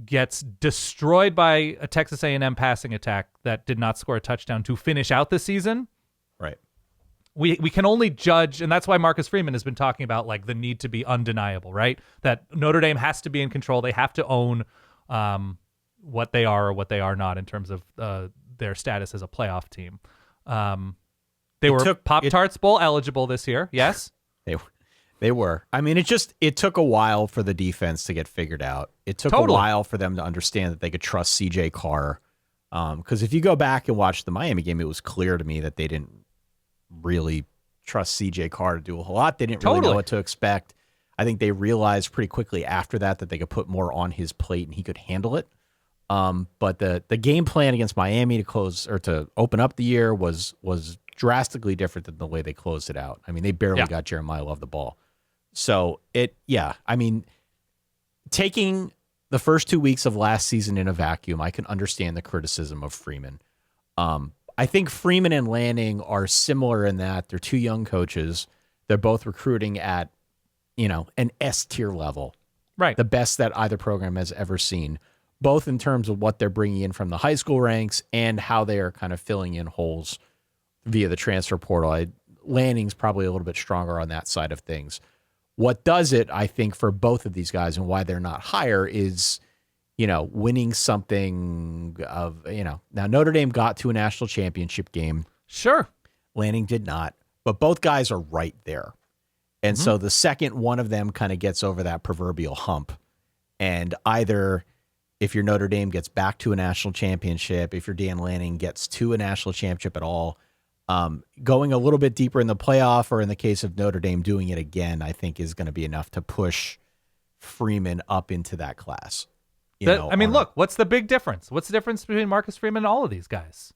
S1: gets destroyed by a Texas A&M passing attack that did not score a touchdown to finish out the season.
S3: Right.
S1: We can only judge, and that's why Marcus Freeman has been talking about like the need to be undeniable, right? That Notre Dame has to be in control. They have to own what they are or what they are not in terms of their status as a playoff team. They were Pop-Tarts Bowl eligible this year, yes?
S3: They were. I mean, it took a while for the defense to get figured out. It took a while for them to understand that they could trust CJ Carr. Because if you go back and watch the Miami game, it was clear to me that they didn't really trust CJ Carr to do a whole lot. They didn't really know what to expect. I think they realized pretty quickly after that they could put more on his plate and he could handle it. But the game plan against Miami to close or to open up the year was drastically different than the way they closed it out. I mean, they barely got Jeremiah Love the ball. So I mean, taking the first 2 weeks of last season in a vacuum, I can understand the criticism of Freeman. I think Freeman and Lanning are similar in that they're 2 young coaches. They're both recruiting at, an S-tier level.
S1: Right.
S3: The best that either program has ever seen, both in terms of what they're bringing in from the high school ranks and how they are kind of filling in holes via the transfer portal. Lanning's probably a little bit stronger on that side of things. What does it, I think, for both of these guys and why they're not higher is, winning something of, now Notre Dame got to a national championship game.
S1: Sure.
S3: Lanning did not, but both guys are right there. And so the second one of them kind of gets over that proverbial hump, and either if your Notre Dame gets back to a national championship, if your Dan Lanning gets to a national championship at all, going a little bit deeper in the playoff, or in the case of Notre Dame doing it again, I think is going to be enough to push Freeman up into that class.
S1: Look, what's the big difference? What's the difference between Marcus Freeman and all of these guys?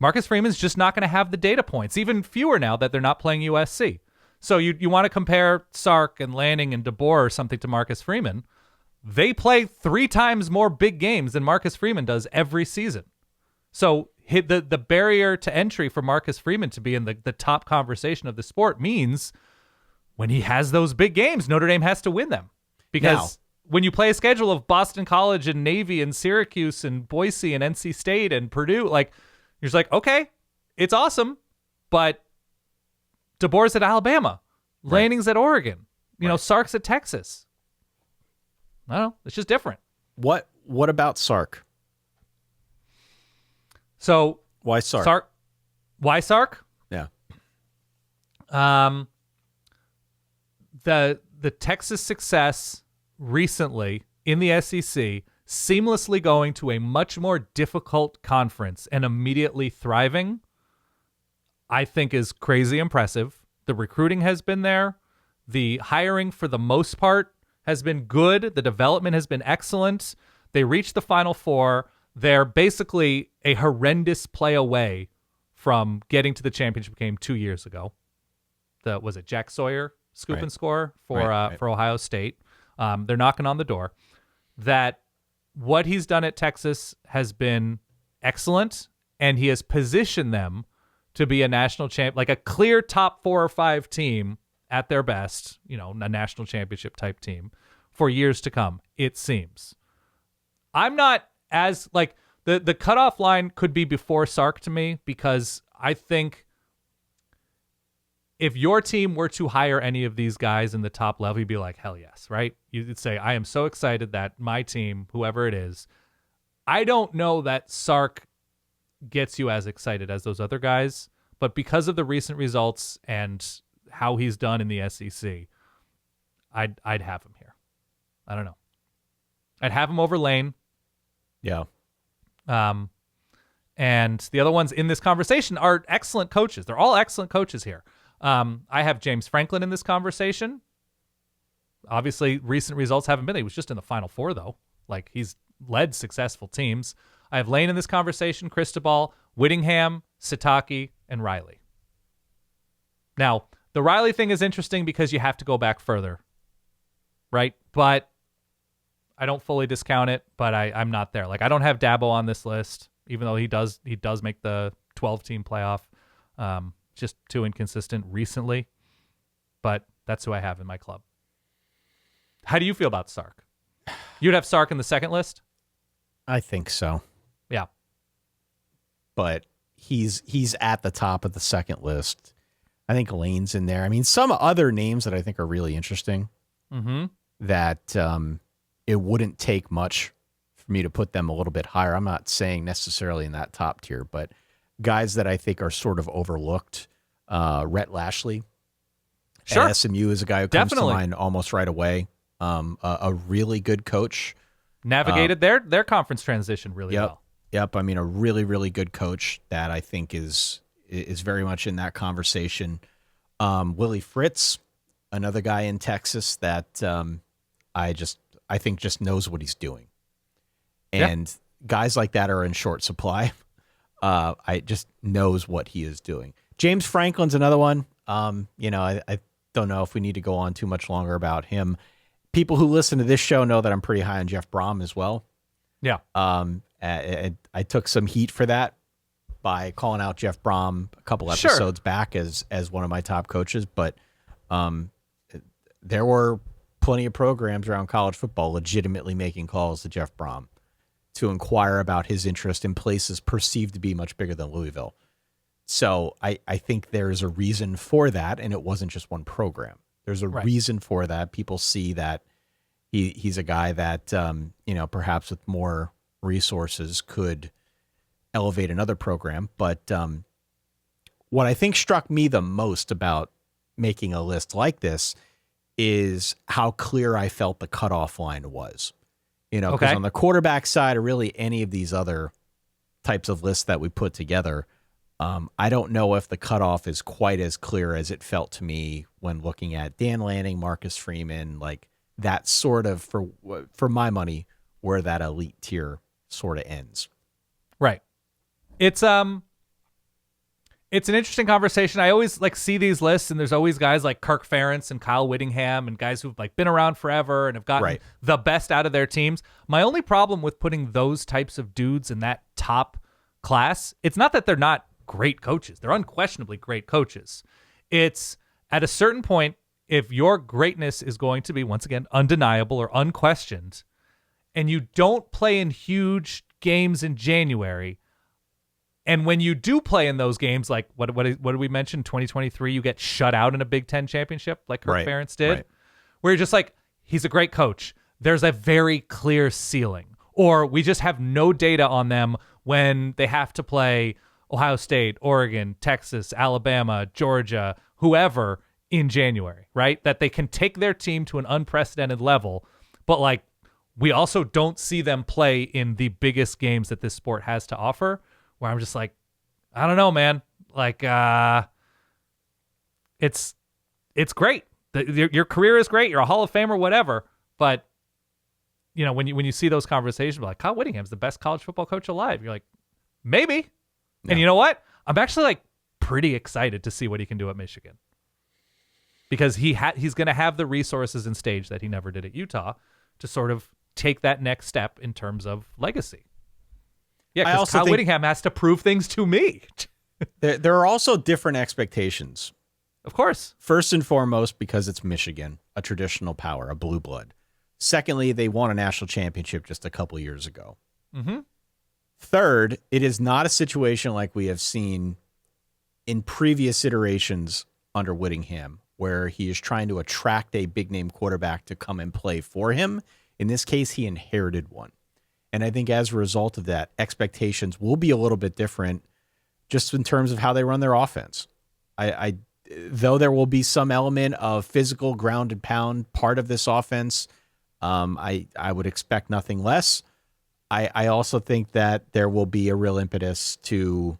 S1: Marcus Freeman's just not going to have the data points, even fewer now that they're not playing USC. So you want to compare Sark and Lanning and DeBoer or something to Marcus Freeman. They play 3 times more big games than Marcus Freeman does every season. So the barrier to entry for Marcus Freeman to be in the top conversation of the sport means when he has those big games, Notre Dame has to win them. Because when you play a schedule of Boston College and Navy and Syracuse and Boise and NC State and Purdue, you're just like, okay, it's awesome, but DeBoer's at Alabama. Lanning's at Oregon. Sark's at Texas. I don't know. It's just different.
S3: What about Sark?
S1: So
S3: why Sark?
S1: Why Sark?
S3: Yeah.
S1: The Texas success recently in the SEC, seamlessly going to a much more difficult conference and immediately thriving, I think is crazy impressive. The recruiting has been there. The hiring, for the most part, has been good. The development has been excellent. They reached the Final Four. They're basically a horrendous play away from getting to the championship game 2 years ago. Was it Jack Sawyer scoop and score for Ohio State? They're knocking on the door. That what he's done at Texas has been excellent, and he has positioned them to be a national champ, like a clear top 4 or 5 team at their best, a national championship type team for years to come, it seems. I'm not as like the cutoff line could be before Sark to me, because I think if your team were to hire any of these guys in the top level, you'd be like, hell yes, right? You'd say, I am so excited that my team, whoever it is, I don't know that Sark gets you as excited as those other guys, but because of the recent results and how he's done in the SEC, I'd have him here. I don't know. I'd have him over Lane.
S3: Yeah.
S1: And the other ones in this conversation are excellent coaches. They're all excellent coaches here. I have James Franklin in this conversation. Obviously, recent results haven't been. He was just in the Final Four, though. Like, he's led successful teams. I have Lane in this conversation, Cristobal, Whittingham, Satake, and Riley. Now, the Riley thing is interesting because you have to go back further, right? But I don't fully discount it, but I'm not there. Like, I don't have Dabo on this list, even though he does make the 12-team playoff. Just too inconsistent recently, but that's who I have in my club. How do you feel about Sark? You'd have Sark in the second list?
S3: I think so.
S1: Yeah.
S3: But he's at the top of the second list. I think Lane's in there. I mean, some other names that I think are really interesting that it wouldn't take much for me to put them a little bit higher. I'm not saying necessarily in that top tier, but guys that I think are sort of overlooked. Rhett Lashley at SMU is a guy who comes to mind almost right away. A really good coach.
S1: Navigated their conference transition really well.
S3: Yep. I mean, a really, really good coach that I think is very much in that conversation. Willie Fritz, another guy in Texas that I think just knows what he's doing. And guys like that are in short supply. I just knows what he is doing. James Franklin's another one. I don't know if we need to go on too much longer about him. People who listen to this show know that I'm pretty high on Jeff Brom as well.
S1: Yeah.
S3: I took some heat for that by calling out Jeff Brom a couple episodes back as one of my top coaches, but there were plenty of programs around college football legitimately making calls to Jeff Brom to inquire about his interest in places perceived to be much bigger than Louisville. So I think there's a reason for that, and it wasn't just one program. There's a reason for that. People see that he's a guy that, perhaps with more resources could elevate another program. But what I think struck me the most about making a list like this is how clear I felt the cutoff line was. Because on the quarterback side, or really any of these other types of lists that we put together, I don't know if the cutoff is quite as clear as it felt to me when looking at Dan Lanning, Marcus Freeman, like that sort of, for my money, where that elite tier sort of ends.
S1: Right. It's an interesting conversation. I always see these lists, and there's always guys like Kirk Ferentz and Kyle Whittingham and guys who've been around forever and have gotten the best out of their teams. My only problem with putting those types of dudes in that top class, it's not that they're not great coaches. They're unquestionably great coaches. It's at a certain point, if your greatness is going to be, once again, undeniable or unquestioned, and you don't play in huge games in January, and when you do play in those games, like what did we mention? 2023, you get shut out in a Big Ten championship, like Kirk Ferentz did, where you're just like, he's a great coach. There's a very clear ceiling, or we just have no data on them when they have to play Ohio State, Oregon, Texas, Alabama, Georgia, whoever in January, right? That they can take their team to an unprecedented level, but we also don't see them play in the biggest games that this sport has to offer, where I'm just like, I don't know, man. It's great. Your career is great. You're a Hall of Famer, whatever. But when you see those conversations, like Kyle Whittingham's the best college football coach alive, you're like, maybe. Yeah. And you know what? I'm actually pretty excited to see what he can do at Michigan. because he's going to have the resources and stage that he never did at Utah to sort of take that next step in terms of legacy. Yeah, because Kyle Whittingham has to prove things to me.
S3: There are also different expectations.
S1: Of course.
S3: First and foremost, because it's Michigan, a traditional power, a blue blood. Secondly, they won a national championship just a couple years ago.
S1: Mm-hmm.
S3: Third, it is not a situation like we have seen in previous iterations under Whittingham, where he is trying to attract a big-name quarterback to come and play for him. In this case, he inherited one. And I think as a result of that, expectations will be a little bit different just in terms of how they run their offense. Though there will be some element of physical ground and pound part of this offense, I would expect nothing less. I also think that there will be a real impetus to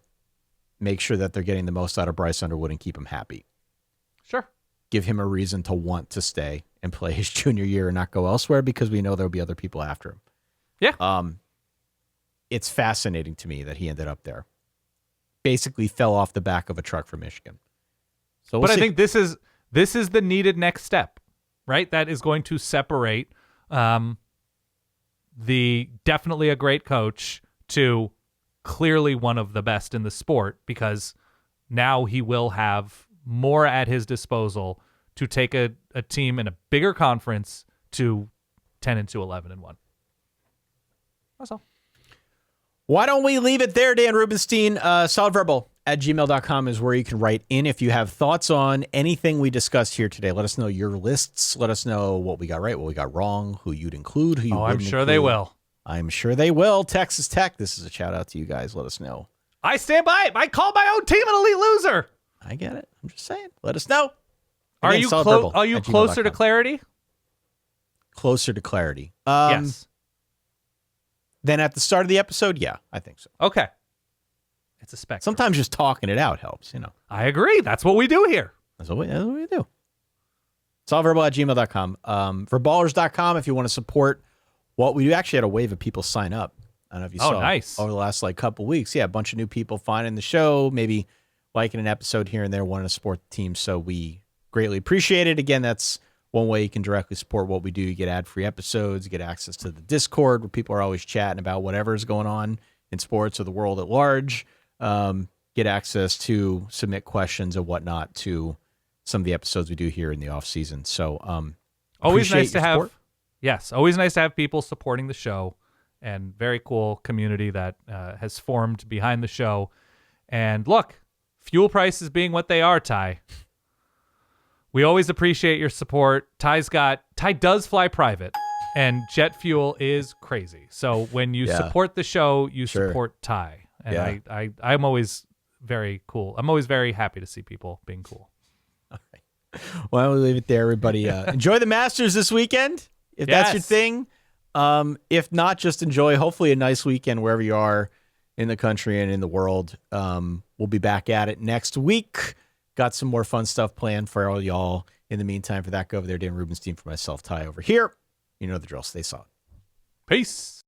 S3: make sure that they're getting the most out of Bryce Underwood and keep him happy.
S1: Sure.
S3: Give him a reason to want to stay and play his junior year and not go elsewhere, because we know there'll be other people after him.
S1: Yeah.
S3: It's fascinating to me that he ended up there. Basically fell off the back of a truck from Michigan. So
S1: I think this is the needed next step, right? That is going to separate the definitely a great coach to clearly one of the best in the sport, because now he will have more at his disposal to take a team in a bigger conference to 10-2, 11-1. That's all.
S3: Why don't we leave it there, Dan Rubenstein? Solidverbal@gmail.com is where you can write in if you have thoughts on anything we discussed here today. Let us know your lists. Let us know what we got right, what we got wrong, who you'd include, who you wouldn't
S1: I'm sure
S3: include.
S1: they will.
S3: I'm sure they will. Texas Tech, this is a shout out to you guys. Let us know.
S1: I stand by it. I call my own team an elite loser.
S3: I get it. I'm just saying. Let us know.
S1: Are
S3: Again,
S1: you
S3: solidverbal@gmail.com.
S1: closer to clarity?
S3: Closer to clarity.
S1: Yes.
S3: Then at the start of the episode, yeah, I think so.
S1: Okay. It's a spectrum.
S3: Sometimes just talking it out helps,
S1: I agree. That's what we do here.
S3: That's what we do. Solidverbal@gmail.com. Verballers.com if you want to support what we do. Actually had a wave of people sign up. I don't know if you saw
S1: nice.
S3: over the last couple weeks. Yeah, a bunch of new people finding the show, maybe liking an episode here and there, wanting to support the team. So we greatly appreciate it. Again, that's one way you can directly support what we do. You get ad-free episodes, you get access to the Discord where people are always chatting about whatever's going on in sports or the world at large. Get access to submit questions and whatnot to some of the episodes we do here in the off season. So,
S1: always nice to
S3: support.
S1: always nice to have people supporting the show, and very cool community that has formed behind the show. And look, fuel prices being what they are, Ty, we always appreciate your support. Ty does fly private, and jet fuel is crazy. So when you support the show, you support Ty. And I'm always very cool. I'm always very happy to see people being cool.
S3: All right. Why don't we leave it there, everybody? Enjoy the Masters this weekend, if that's your thing. If not, just enjoy, hopefully, a nice weekend wherever you are in the country and in the world. We'll be back at it next week. Got some more fun stuff planned for all y'all. In the meantime, for that, go over there, Dan Rubenstein, for myself, Ty over here. You know the drill. Stay solid.
S1: Peace.